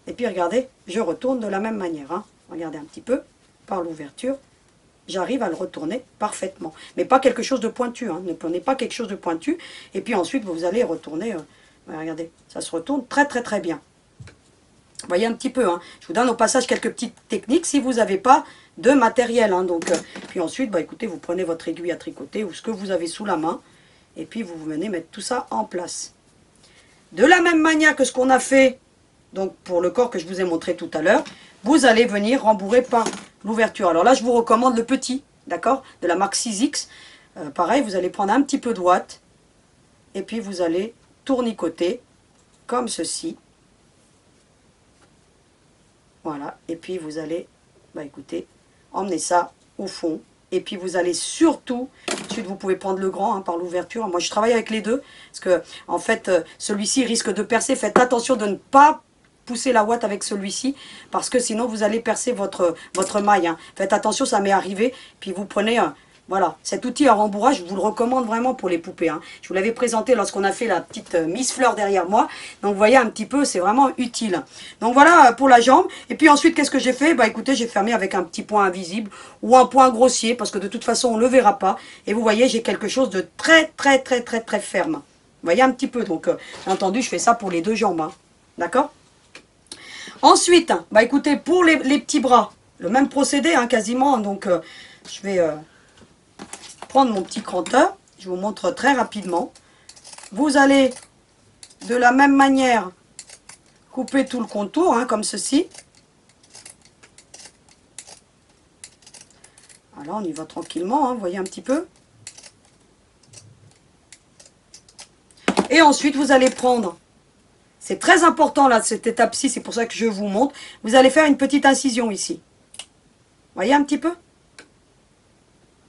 Et puis regardez, je retourne de la même manière. Hein. Regardez un petit peu, par l'ouverture, j'arrive à le retourner parfaitement. Mais pas quelque chose de pointu, hein. Ne prenez pas quelque chose de pointu. Et puis ensuite, vous allez retourner, regardez, ça se retourne très bien. Vous voyez un petit peu, hein. Je vous donne au passage quelques petites techniques si vous n'avez pas de matériel. Hein. Donc, puis ensuite, bah, écoutez, vous prenez votre aiguille à tricoter ou ce que vous avez sous la main. Et puis vous venez mettre tout ça en place. De la même manière que ce qu'on a fait, donc pour le corps que je vous ai montré tout à l'heure, vous allez venir rembourrer par l'ouverture. Alors là, je vous recommande le petit, d'accord, de la marque 6X. Pareil, vous allez prendre un petit peu de ouate, et puis vous allez tournicoter, comme ceci. Voilà, et puis vous allez, bah écoutez, emmener ça au fond. Et puis vous allez surtout, ensuite vous pouvez prendre le grand, hein, par l'ouverture. Moi je travaille avec les deux, parce que en fait, celui-ci risque de percer. Faites attention de ne pas pousser la ouate avec celui-ci, parce que sinon vous allez percer votre maille. Hein. Faites attention, ça m'est arrivé. Puis vous prenez, voilà, cet outil à rembourrage, je vous le recommande vraiment pour les poupées. Hein. Je vous l'avais présenté lorsqu'on a fait la petite Miss Fleur derrière moi. Donc vous voyez un petit peu, c'est vraiment utile. Donc voilà pour la jambe. Et puis ensuite, qu'est-ce que j'ai fait? Bah écoutez, j'ai fermé avec un petit point invisible ou un point grossier, parce que de toute façon on ne le verra pas. Et vous voyez, j'ai quelque chose de très ferme. Vous voyez un petit peu. Donc bien entendu, je fais ça pour les deux jambes. Hein. D'accord? Ensuite, bah écoutez, pour les petits bras, le même procédé, hein, quasiment. Donc, je vais prendre mon petit cranteur. Je vous montre très rapidement. Vous allez, de la même manière, couper tout le contour, hein, comme ceci. Alors, on y va tranquillement, hein, vous voyez un petit peu. Et ensuite, vous allez prendre, c'est très important là, cette étape-ci, c'est pour ça que je vous montre. Vous allez faire une petite incision ici. Vous voyez un petit peu?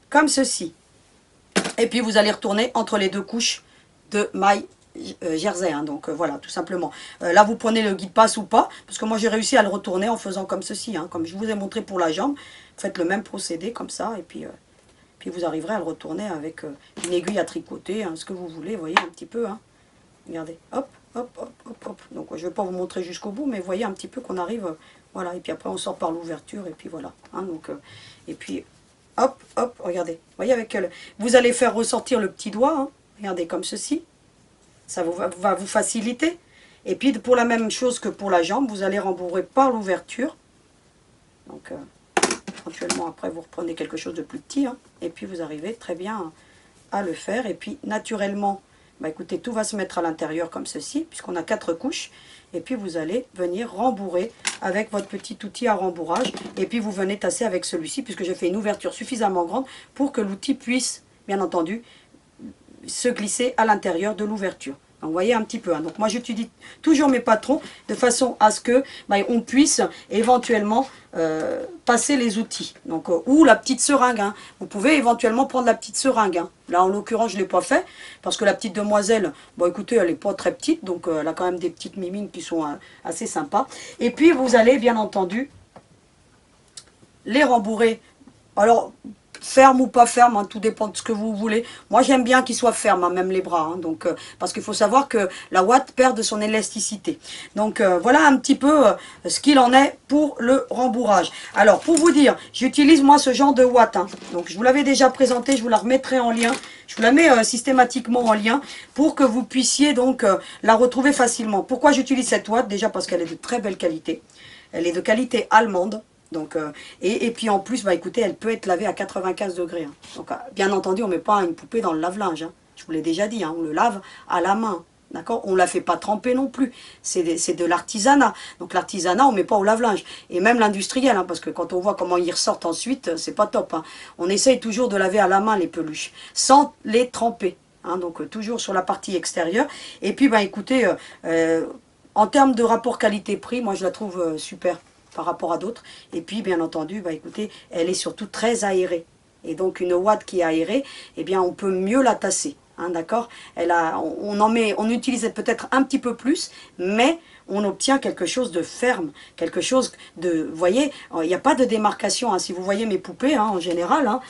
Comme ceci. Et puis, vous allez retourner entre les deux couches de maille jersey, hein, donc voilà, tout simplement. Là, vous prenez le guide passe ou pas, parce que moi, j'ai réussi à le retourner en faisant comme ceci, hein, comme je vous ai montré pour la jambe. Faites le même procédé, comme ça, et puis vous arriverez à le retourner avec une aiguille à tricoter, hein, ce que vous voulez, vous voyez un petit peu, hein. Regardez, hop, hop, hop, hop, hop. Donc, je ne vais pas vous montrer jusqu'au bout, mais vous voyez un petit peu qu'on arrive, voilà, et puis après, on sort par l'ouverture, et puis voilà, hein, donc, et puis, hop, hop, regardez, vous voyez, avec vous allez faire ressortir le petit doigt, hein, regardez, comme ceci. Ça va vous faciliter. Et puis, pour la même chose que pour la jambe, vous allez rembourrer par l'ouverture. Donc, éventuellement, après, vous reprenez quelque chose de plus petit. Hein, et puis, vous arrivez très bien à le faire. Et puis, naturellement, bah, écoutez, tout va se mettre à l'intérieur comme ceci, puisqu'on a 4 couches. Et puis, vous allez venir rembourrer avec votre petit outil à rembourrage. Et puis, vous venez tasser avec celui-ci, puisque j'ai fait une ouverture suffisamment grande pour que l'outil puisse, bien entendu, se glisser à l'intérieur de l'ouverture. Donc, vous voyez un petit peu. Hein. Donc, moi, j'utilise toujours mes patrons de façon à ce que on puisse éventuellement passer les outils. Donc, ou la petite seringue. Hein. Vous pouvez éventuellement prendre la petite seringue. Hein. Là, en l'occurrence, je ne l'ai pas fait parce que la petite demoiselle, bon, écoutez, elle n'est pas très petite. Donc, elle a quand même des petites mimines qui sont assez sympas. Et puis, vous allez, bien entendu, les rembourrer. Alors, ferme ou pas ferme, hein, tout dépend de ce que vous voulez. Moi, j'aime bien qu'il soit ferme, hein, même les bras. Hein, donc, parce qu'il faut savoir que la ouate perd de son élasticité. Donc, voilà un petit peu ce qu'il en est pour le rembourrage. Alors, pour vous dire, j'utilise moi ce genre de ouate. Hein. Donc, je vous l'avais déjà présenté, je vous la remettrai en lien. Je vous la mets systématiquement en lien pour que vous puissiez donc la retrouver facilement. Pourquoi j'utilise cette ouate? Déjà parce qu'elle est de très belle qualité. Elle est de qualité allemande. Donc, et puis en plus, bah, écoutez, elle peut être lavée à 95 degrés. Hein. Donc, bien entendu, on ne met pas une poupée dans le lave-linge. Hein. Je vous l'ai déjà dit, hein, on le lave à la main. D'accord? On ne la fait pas tremper non plus. C'est de l'artisanat. Donc l'artisanat, on ne met pas au lave-linge. Et même l'industriel, hein, parce que quand on voit comment ils ressortent ensuite, c'est pas top. Hein. On essaye toujours de laver à la main les peluches, sans les tremper. Hein, donc toujours sur la partie extérieure. Et puis, bah, écoutez, en termes de rapport qualité-prix, moi je la trouve super par rapport à d'autres. Et puis, bien entendu, bah, écoutez, elle est surtout très aérée. Et donc, une ouate qui est aérée, eh bien, on peut mieux la tasser. Hein, d'accord? On utilise peut-être un petit peu plus, mais on obtient quelque chose de ferme, quelque chose de... Vous voyez, il n'y a pas de démarcation. Hein. Si vous voyez mes poupées, hein, en général, hein,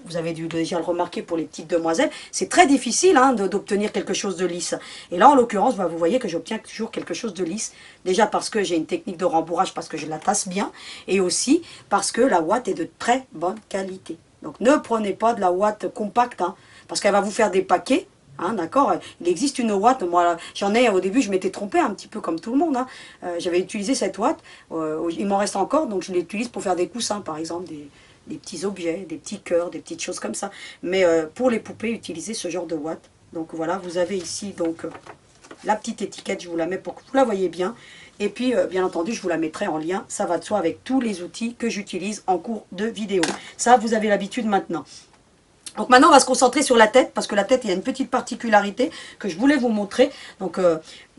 vous avez dû déjà le remarquer pour les petites demoiselles, c'est très difficile hein, d'obtenir quelque chose de lisse. Et là, en l'occurrence, bah, vous voyez que j'obtiens toujours quelque chose de lisse. Déjà parce que j'ai une technique de rembourrage, parce que je la tasse bien, et aussi parce que la ouate est de très bonne qualité. Donc ne prenez pas de la ouate compacte, hein, parce qu'elle va vous faire des paquets. Hein, d'accord, il existe une ouate, moi j'en ai au début, je m'étais trompée un petit peu comme tout le monde. Hein. J'avais utilisé cette ouate, il m'en reste encore, donc je l'utilise pour faire des coussins par exemple, des petits objets, des petits cœurs, des petites choses comme ça. Mais pour les poupées, utilisez ce genre de ouate. Donc voilà, vous avez ici donc la petite étiquette, je vous la mets pour que vous la voyez bien. Et puis, bien entendu, je vous la mettrai en lien, ça va de soi avec tous les outils que j'utilise en cours de vidéo. Ça, vous avez l'habitude maintenant. Donc maintenant, on va se concentrer sur la tête, parce que la tête, il y a une petite particularité que je voulais vous montrer. Donc,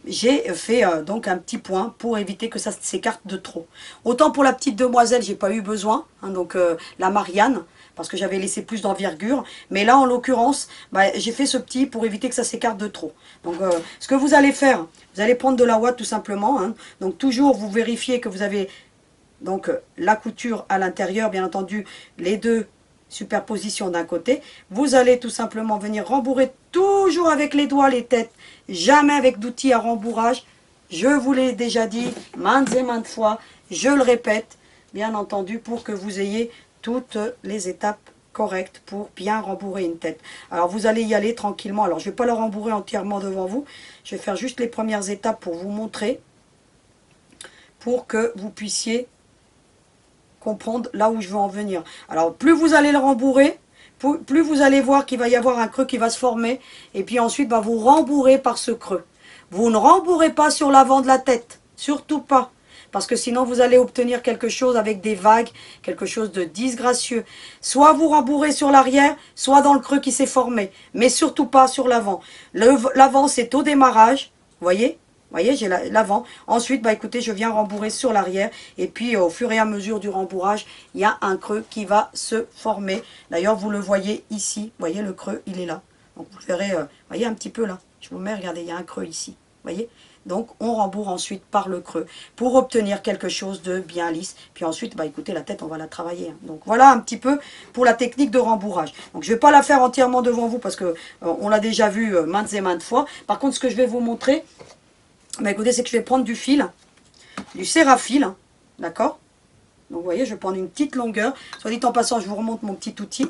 j'ai fait donc un petit point pour éviter que ça s'écarte de trop. Autant pour la petite demoiselle, j'ai pas eu besoin, hein, donc la Marianne, parce que j'avais laissé plus d'envergure. Mais là, en l'occurrence, bah, j'ai fait ce petit pour éviter que ça s'écarte de trop. Donc, ce que vous allez faire, vous allez prendre de la ouate tout simplement. Hein. Donc, toujours, vous vérifiez que vous avez donc la couture à l'intérieur, bien entendu, les deux superposition d'un côté, vous allez tout simplement venir rembourrer toujours avec les doigts les têtes, jamais avec d'outils à rembourrage. Je vous l'ai déjà dit maintes et maintes fois, je le répète, bien entendu, pour que vous ayez toutes les étapes correctes pour bien rembourrer une tête. Alors vous allez y aller tranquillement, alors je ne vais pas la rembourrer entièrement devant vous, je vais faire juste les premières étapes pour vous montrer, pour que vous puissiez comprendre là où je veux en venir. Alors, plus vous allez le rembourrer, plus vous allez voir qu'il va y avoir un creux qui va se former. Et puis ensuite, bah, vous rembourrez par ce creux. Vous ne rembourrez pas sur l'avant de la tête. Surtout pas. Parce que sinon, vous allez obtenir quelque chose avec des vagues, quelque chose de disgracieux. Soit vous rembourrez sur l'arrière, soit dans le creux qui s'est formé. Mais surtout pas sur l'avant. L'avant, c'est au démarrage. Vous voyez, j'ai l'avant. Ensuite, bah écoutez, je viens rembourrer sur l'arrière. Et puis, au fur et à mesure du rembourrage, il y a un creux qui va se former. D'ailleurs, vous le voyez ici. Vous voyez, le creux, il est là. Donc, vous verrez, voyez un petit peu là. Je vous mets, regardez, il y a un creux ici. Vous voyez? Donc, on rembourre ensuite par le creux pour obtenir quelque chose de bien lisse. Puis ensuite, bah écoutez, la tête, on va la travailler. Donc, voilà un petit peu pour la technique de rembourrage. Donc, je ne vais pas la faire entièrement devant vous parce que on l'a déjà vu maintes et maintes fois. Par contre, ce que je vais vous montrer, bah écoutez, c'est que je vais prendre du fil, du Cérafil, d'accord? Donc, vous voyez, je vais prendre une petite longueur. Soit dit en passant, je vous remonte mon petit outil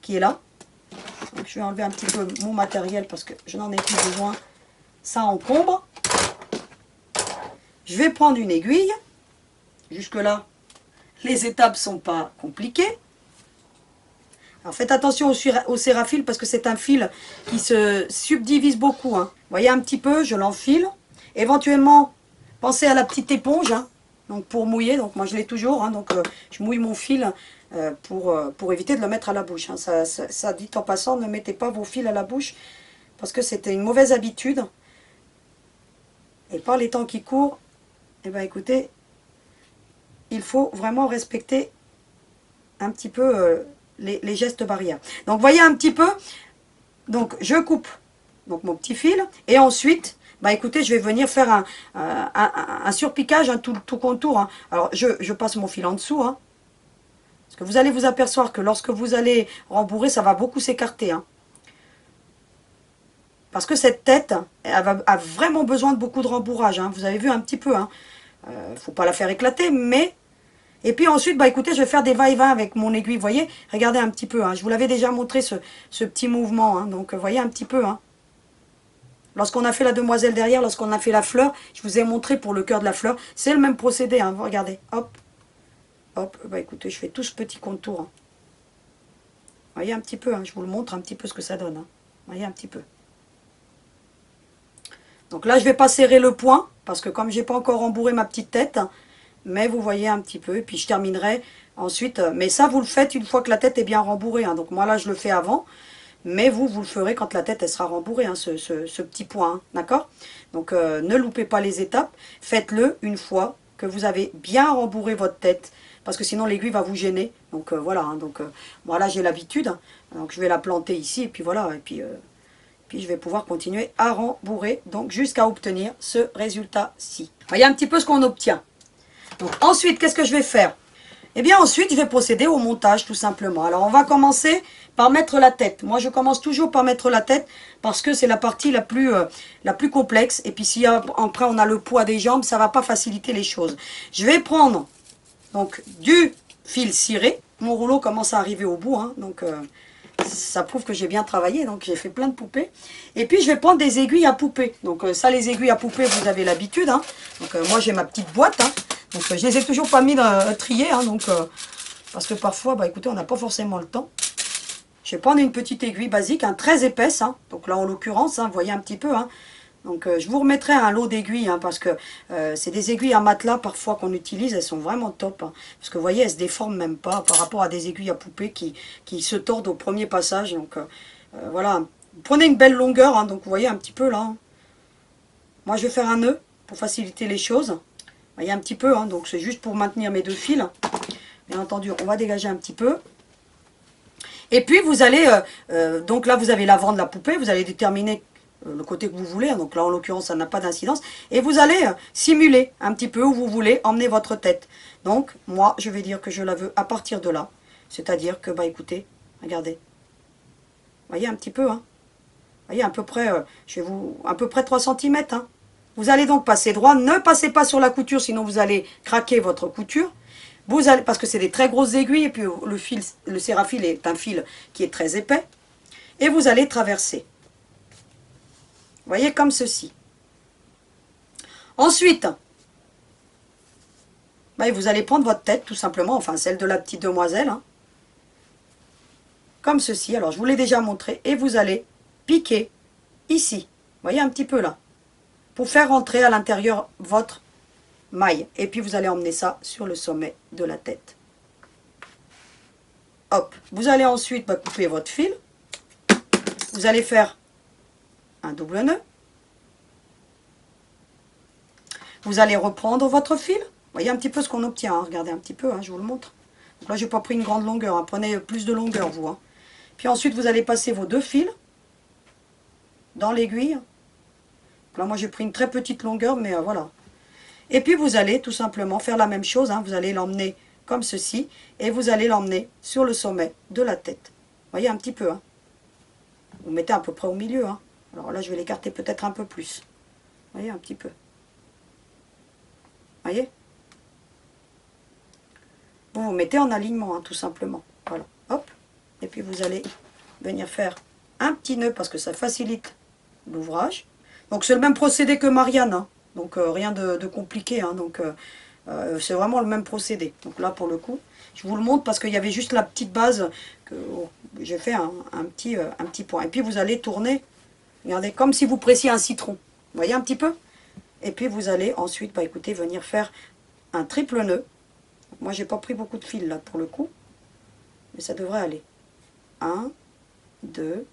qui est là. Donc, je vais enlever un petit peu mon matériel parce que je n'en ai plus besoin. Ça encombre. Je vais prendre une aiguille. Jusque-là, les étapes ne sont pas compliquées. Alors faites attention au Cérafil parce que c'est un fil qui se subdivise beaucoup. Vous voyez un petit peu, je l'enfile. Éventuellement, pensez à la petite éponge donc pour mouiller. Donc moi je l'ai toujours. Donc je mouille mon fil pour éviter de le mettre à la bouche. Ça dit en passant, ne mettez pas vos fils à la bouche parce que c'était une mauvaise habitude. Et par les temps qui courent, eh bien écoutez, il faut vraiment respecter un petit peu les gestes barrières. Donc voyez un petit peu, donc je coupe donc mon petit fil et ensuite, bah écoutez, je vais venir faire un surpiquage, tout contour. Alors je passe mon fil en dessous, parce que vous allez vous apercevoir que lorsque vous allez rembourrer, ça va beaucoup s'écarter. Parce que cette tête, elle a vraiment besoin de beaucoup de rembourrage. Vous avez vu un petit peu. Faut pas la faire éclater, mais... Et puis ensuite, bah écoutez, je vais faire des va-et-vient avec mon aiguille. Vous voyez, regardez un petit peu. Je vous l'avais déjà montré ce petit mouvement. Donc, vous voyez un petit peu. Lorsqu'on a fait la demoiselle derrière, lorsqu'on a fait la fleur, je vous ai montré pour le cœur de la fleur. C'est le même procédé. Regardez, hop, hop. Bah écoutez, je fais tout ce petit contour. Vous voyez un petit peu. Je vous le montre un petit peu ce que ça donne. Vous voyez un petit peu. Donc là, je ne vais pas serrer le point, parce que comme je n'ai pas encore rembourré ma petite tête, mais vous voyez un petit peu, et puis je terminerai ensuite. Mais ça, vous le faites une fois que la tête est bien rembourrée. Donc moi, là, je le fais avant, mais vous le ferez quand la tête, elle sera rembourrée, ce petit point, d'accord? Donc ne loupez pas les étapes, faites-le une fois que vous avez bien rembourré votre tête, parce que sinon l'aiguille va vous gêner. Donc voilà, voilà, j'ai l'habitude, donc je vais la planter ici, et puis voilà, et puis je vais pouvoir continuer à rembourrer, donc jusqu'à obtenir ce résultat-ci. Voyez un petit peu ce qu'on obtient. Donc ensuite, qu'est-ce que je vais faire? Eh bien ensuite, je vais procéder au montage tout simplement. Alors on va commencer par mettre la tête. Moi je commence toujours par mettre la tête parce que c'est la partie la plus complexe. Et puis si après on a le poids des jambes, ça ne va pas faciliter les choses. Je vais prendre donc du fil ciré. Mon rouleau commence à arriver au bout, donc... ça prouve que j'ai bien travaillé, donc j'ai fait plein de poupées. Et puis je vais prendre des aiguilles à poupée. Donc ça, les aiguilles à poupée, vous avez l'habitude. Donc moi j'ai ma petite boîte. Donc je les ai toujours pas mis dans trier. Parce que parfois, bah écoutez, on n'a pas forcément le temps. Je vais prendre une petite aiguille basique, très épaisse. Donc là en l'occurrence, vous voyez un petit peu. Donc je vous remettrai un lot d'aiguilles, parce que c'est des aiguilles à matelas parfois qu'on utilise, elles sont vraiment top. Parce que vous voyez, elles se déforment même pas par rapport à des aiguilles à poupée qui se tordent au premier passage. Donc voilà, prenez une belle longueur, donc vous voyez un petit peu là. Moi je vais faire un nœud pour faciliter les choses. Vous voyez un petit peu, donc c'est juste pour maintenir mes deux fils. Bien entendu, on va dégager un petit peu. Et puis vous allez, donc là vous avez l'avant de la poupée, vous allez déterminer le côté que vous voulez, donc là en l'occurrence ça n'a pas d'incidence, et vous allez simuler un petit peu où vous voulez emmener votre tête. Donc moi je vais dire que je la veux à partir de là, c'est-à-dire que bah écoutez, regardez, vous voyez un petit peu, vous voyez à peu près, à peu près 3 cm. Vous allez donc passer droit, ne passez pas sur la couture, sinon vous allez craquer votre couture. Vous allez, parce que c'est des très grosses aiguilles, et puis le Cérafil est un fil qui est très épais, et vous allez traverser. Vous voyez, comme ceci. Ensuite, bah, vous allez prendre votre tête tout simplement, enfin celle de la petite demoiselle, hein, comme ceci. Alors je vous l'ai déjà montré, et vous allez piquer ici, vous voyez un petit peu là, pour faire rentrer à l'intérieur votre maille. Et puis vous allez emmener ça sur le sommet de la tête. Hop, vous allez ensuite couper votre fil. Vous allez faire un double nœud. Vous allez reprendre votre fil. Vous voyez un petit peu ce qu'on obtient, hein. Regardez un petit peu, hein, je vous le montre. Donc là, je n'ai pas pris une grande longueur, hein. Prenez plus de longueur, vous. Hein. Puis ensuite, vous allez passer vos deux fils dans l'aiguille. Là, moi, j'ai pris une très petite longueur, mais voilà. Et puis, vous allez tout simplement faire la même chose. Hein. Vous allez l'emmener comme ceci. Et vous allez l'emmener sur le sommet de la tête. Vous voyez un petit peu. Hein. Vous mettez à peu près au milieu. Hein. Alors là, je vais l'écarter peut-être un peu plus. Vous voyez un petit peu. Vous voyez? Vous mettez en alignement, hein, tout simplement. Voilà. Hop. Et puis, vous allez venir faire un petit nœud parce que ça facilite l'ouvrage. Donc, c'est le même procédé que Marianne. Hein. Donc, rien de compliqué. Hein. Donc, c'est vraiment le même procédé. Donc là, pour le coup, je vous le montre parce qu'il y avait juste la petite base que j'ai fait un petit point. Et puis, vous allez tourner, regardez, comme si vous pressiez un citron. Vous voyez un petit peu? Et puis, vous allez ensuite, bah, écoutez, venir faire un triple nœud. Moi, j'ai pas pris beaucoup de fil là, pour le coup. Mais ça devrait aller. 1, 2,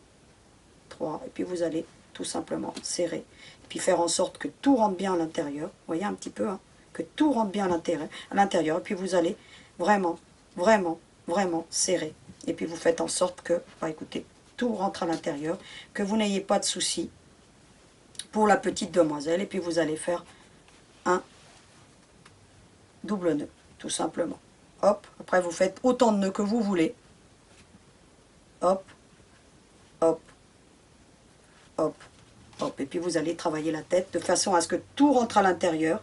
3. Et puis, vous allez tout simplement serrer. Et puis, faire en sorte que tout rentre bien à l'intérieur. Vous voyez un petit peu, hein, que tout rentre bien à l'intérieur. Et puis, vous allez vraiment, vraiment, vraiment serrer. Et puis, vous faites en sorte que, bah, écoutez, tout rentre à l'intérieur. Que vous n'ayez pas de soucis pour la petite demoiselle. Et puis, vous allez faire un double nœud, tout simplement. Hop, après, vous faites autant de nœuds que vous voulez. Hop, hop, hop, hop. Et puis, vous allez travailler la tête de façon à ce que tout rentre à l'intérieur.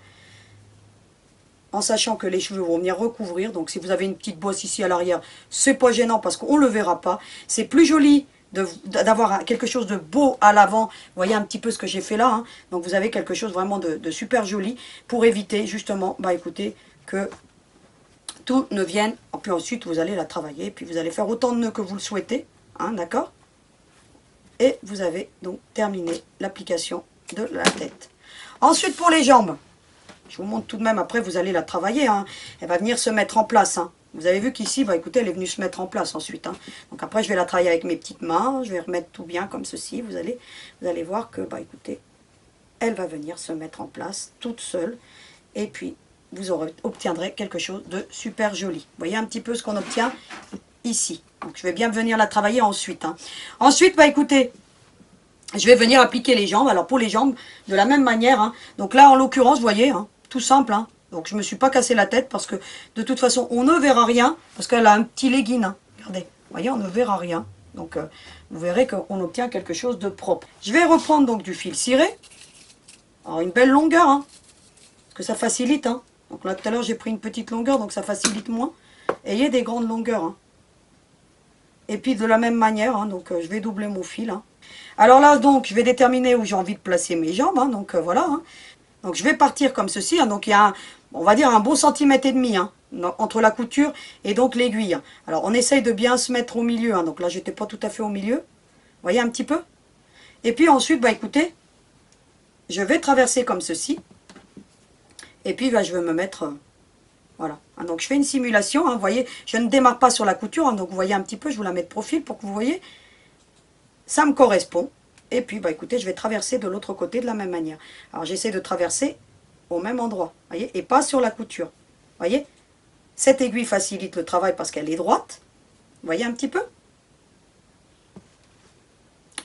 En sachant que les cheveux vont venir recouvrir. Donc, si vous avez une petite bosse ici à l'arrière, c'est pas gênant parce qu'on ne le verra pas. C'est plus joli d'avoir quelque chose de beau à l'avant. Vous voyez un petit peu ce que j'ai fait là. Hein. Donc, vous avez quelque chose vraiment de super joli pour éviter justement, bah écoutez, que tout ne vienne. Puis ensuite, vous allez la travailler. Puis, vous allez faire autant de nœuds que vous le souhaitez. Hein, d'accord? Et vous avez donc terminé l'application de la tête. Ensuite, pour les jambes. Je vous montre tout de même, après vous allez la travailler, hein. Elle va venir se mettre en place. Hein. Vous avez vu qu'ici, bah, écoutez, elle est venue se mettre en place ensuite. Hein. Donc après, je vais la travailler avec mes petites mains, je vais remettre tout bien comme ceci. Vous allez voir que, bah, écoutez, elle va venir se mettre en place toute seule. Et puis, vous obtiendrez quelque chose de super joli. Vous voyez un petit peu ce qu'on obtient ici. Donc je vais bien venir la travailler ensuite. Hein. Ensuite, bah, écoutez, je vais venir appliquer les jambes. Alors pour les jambes, de la même manière. Hein. Donc là, en l'occurrence, vous voyez, hein, tout simple. Hein. Donc je ne me suis pas cassé la tête parce que de toute façon, on ne verra rien. Parce qu'elle a un petit legging. Hein. Regardez, vous voyez, on ne verra rien. Donc vous verrez qu'on obtient quelque chose de propre. Je vais reprendre donc du fil ciré. Alors une belle longueur. Hein, parce que ça facilite. Hein. Donc là tout à l'heure, j'ai pris une petite longueur. Donc ça facilite moins. Ayez des grandes longueurs. Hein. Et puis de la même manière, hein, donc je vais doubler mon fil. Hein. Alors là, donc, je vais déterminer où j'ai envie de placer mes jambes. Hein, donc voilà. Hein. Donc je vais partir comme ceci. Hein, donc il y a, on va dire, un bon centimètre et demi hein, entre la couture et donc l'aiguille. Hein. Alors on essaye de bien se mettre au milieu. Hein, donc là, j'étais pas tout à fait au milieu. Vous voyez un petit peu. Et puis ensuite, bah écoutez, je vais traverser comme ceci. Et puis bah, je vais me mettre... voilà. Hein, donc je fais une simulation. Hein, vous voyez, je ne démarre pas sur la couture. Hein, donc vous voyez un petit peu, je vous la mets de profil pour que vous voyez. Ça me correspond. Et puis, bah, écoutez, je vais traverser de l'autre côté de la même manière. Alors, j'essaie de traverser au même endroit, voyez, et pas sur la couture. Voyez, cette aiguille facilite le travail parce qu'elle est droite. Vous voyez un petit peu.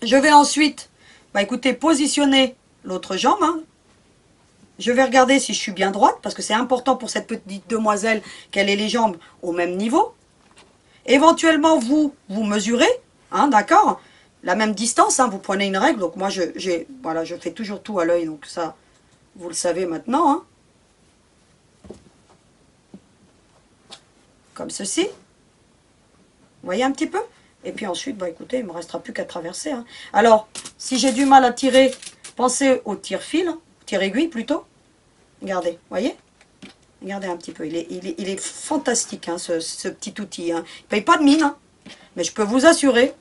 Je vais ensuite, bah, écoutez, positionner l'autre jambe. Hein. Je vais regarder si je suis bien droite, parce que c'est important pour cette petite demoiselle qu'elle ait les jambes au même niveau. Éventuellement, vous mesurez, hein, d'accord ? La même distance, hein, vous prenez une règle. Donc moi, voilà, je fais toujours tout à l'œil. Donc ça, vous le savez maintenant. Hein. Comme ceci. Vous voyez un petit peu. Et puis ensuite, bah, écoutez, il ne me restera plus qu'à traverser. Hein. Alors, si j'ai du mal à tirer, pensez au tire-fil, hein, tire-aiguille plutôt. Regardez, vous voyez. Regardez un petit peu, il est fantastique, hein, ce petit outil. Hein. Il ne paye pas de mine, hein, mais je peux vous assurer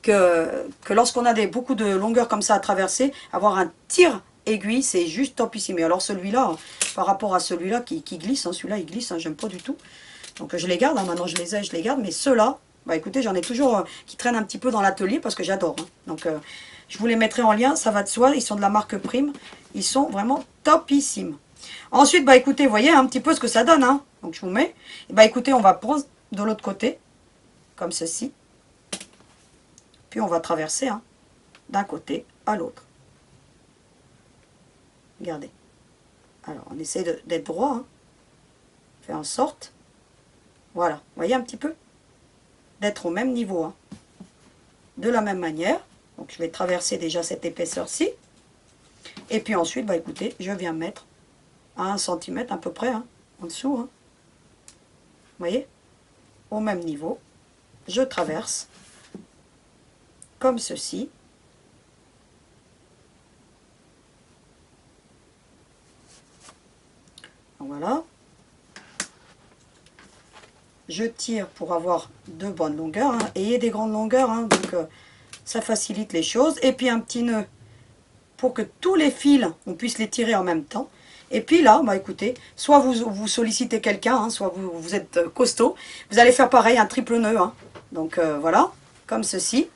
que lorsqu'on a beaucoup de longueur comme ça à traverser, avoir un tire-aiguille, c'est juste topissime. Et alors celui-là, par rapport à celui-là qui glisse, hein, celui-là il glisse, hein, j'aime pas du tout. Donc je les garde, hein, maintenant je les garde, mais ceux-là, bah écoutez, j'en ai toujours qui traînent un petit peu dans l'atelier parce que j'adore. Hein. Donc je vous les mettrai en lien, ça va de soi, ils sont de la marque Prime, ils sont vraiment topissimes. Ensuite, bah écoutez, vous voyez un petit peu ce que ça donne. Hein. Donc je vous mets. Et bah écoutez, on va prendre de l'autre côté, comme ceci. Puis on va traverser hein, d'un côté à l'autre. Regardez. Alors on essaie d'être droit. Hein. Fait en sorte. Voilà. Vous voyez un petit peu? D'être au même niveau. Hein. De la même manière. Donc je vais traverser déjà cette épaisseur-ci. Et puis ensuite, bah écoutez, je viens mettre à 1 cm à peu près, hein, en dessous. Hein. Vous voyez? Au même niveau, je traverse comme ceci. Voilà. Je tire pour avoir de bonnes longueurs. Hein. Ayez des grandes longueurs, hein, donc ça facilite les choses. Et puis un petit nœud pour que tous les fils, on puisse les tirer en même temps. Et puis là, bah écoutez, soit vous sollicitez quelqu'un, hein, soit vous êtes costaud. Vous allez faire pareil, un triple nœud. Hein. Donc voilà, comme ceci.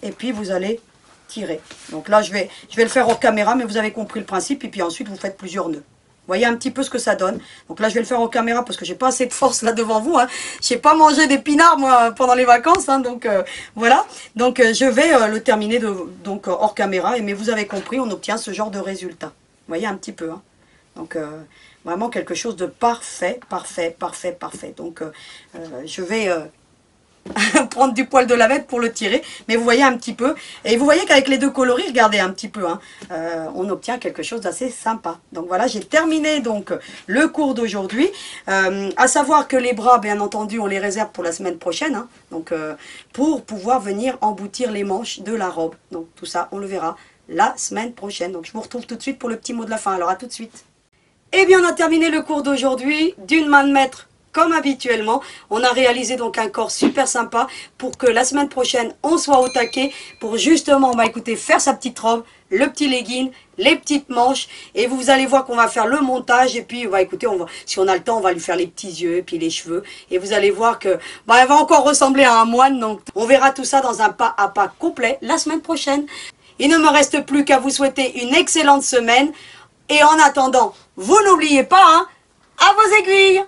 Et puis vous allez tirer. Donc là, je vais le faire hors caméra, mais vous avez compris le principe. Et puis ensuite, vous faites plusieurs nœuds. Vous voyez un petit peu ce que ça donne. Donc là, je vais le faire en caméra parce que j'ai pas assez de force là devant vous. Hein. Je n'ai pas mangé d'épinards, moi, pendant les vacances. Hein, donc voilà. Donc je vais le terminer donc, hors caméra. Mais vous avez compris, on obtient ce genre de résultat. Vous voyez un petit peu. Hein. Donc vraiment quelque chose de parfait, parfait, parfait, parfait. Donc je vais prendre du poil de lavette pour le tirer. Mais vous voyez un petit peu. Et vous voyez qu'avec les deux coloris, regardez un petit peu. Hein, on obtient quelque chose d'assez sympa. Donc voilà, j'ai terminé donc le cours d'aujourd'hui. À savoir que les bras, bien entendu, on les réserve pour la semaine prochaine. Hein, donc pour pouvoir venir emboutir les manches de la robe. Donc tout ça, on le verra la semaine prochaine. Donc je vous retrouve tout de suite pour le petit mot de la fin. Alors à tout de suite. Eh bien, on a terminé le cours d'aujourd'hui d'une main de maître comme habituellement. On a réalisé donc un corps super sympa pour que la semaine prochaine, on soit au taquet pour justement, bah écoutez, faire sa petite robe, le petit legging, les petites manches. Et vous allez voir qu'on va faire le montage. Et puis, bah écoutez, si on a le temps, on va lui faire les petits yeux et puis les cheveux. Et vous allez voir que bah, elle va encore ressembler à un moine. Donc, on verra tout ça dans un pas à pas complet la semaine prochaine. Il ne me reste plus qu'à vous souhaiter une excellente semaine. Et en attendant, vous n'oubliez pas, hein, à vos aiguilles!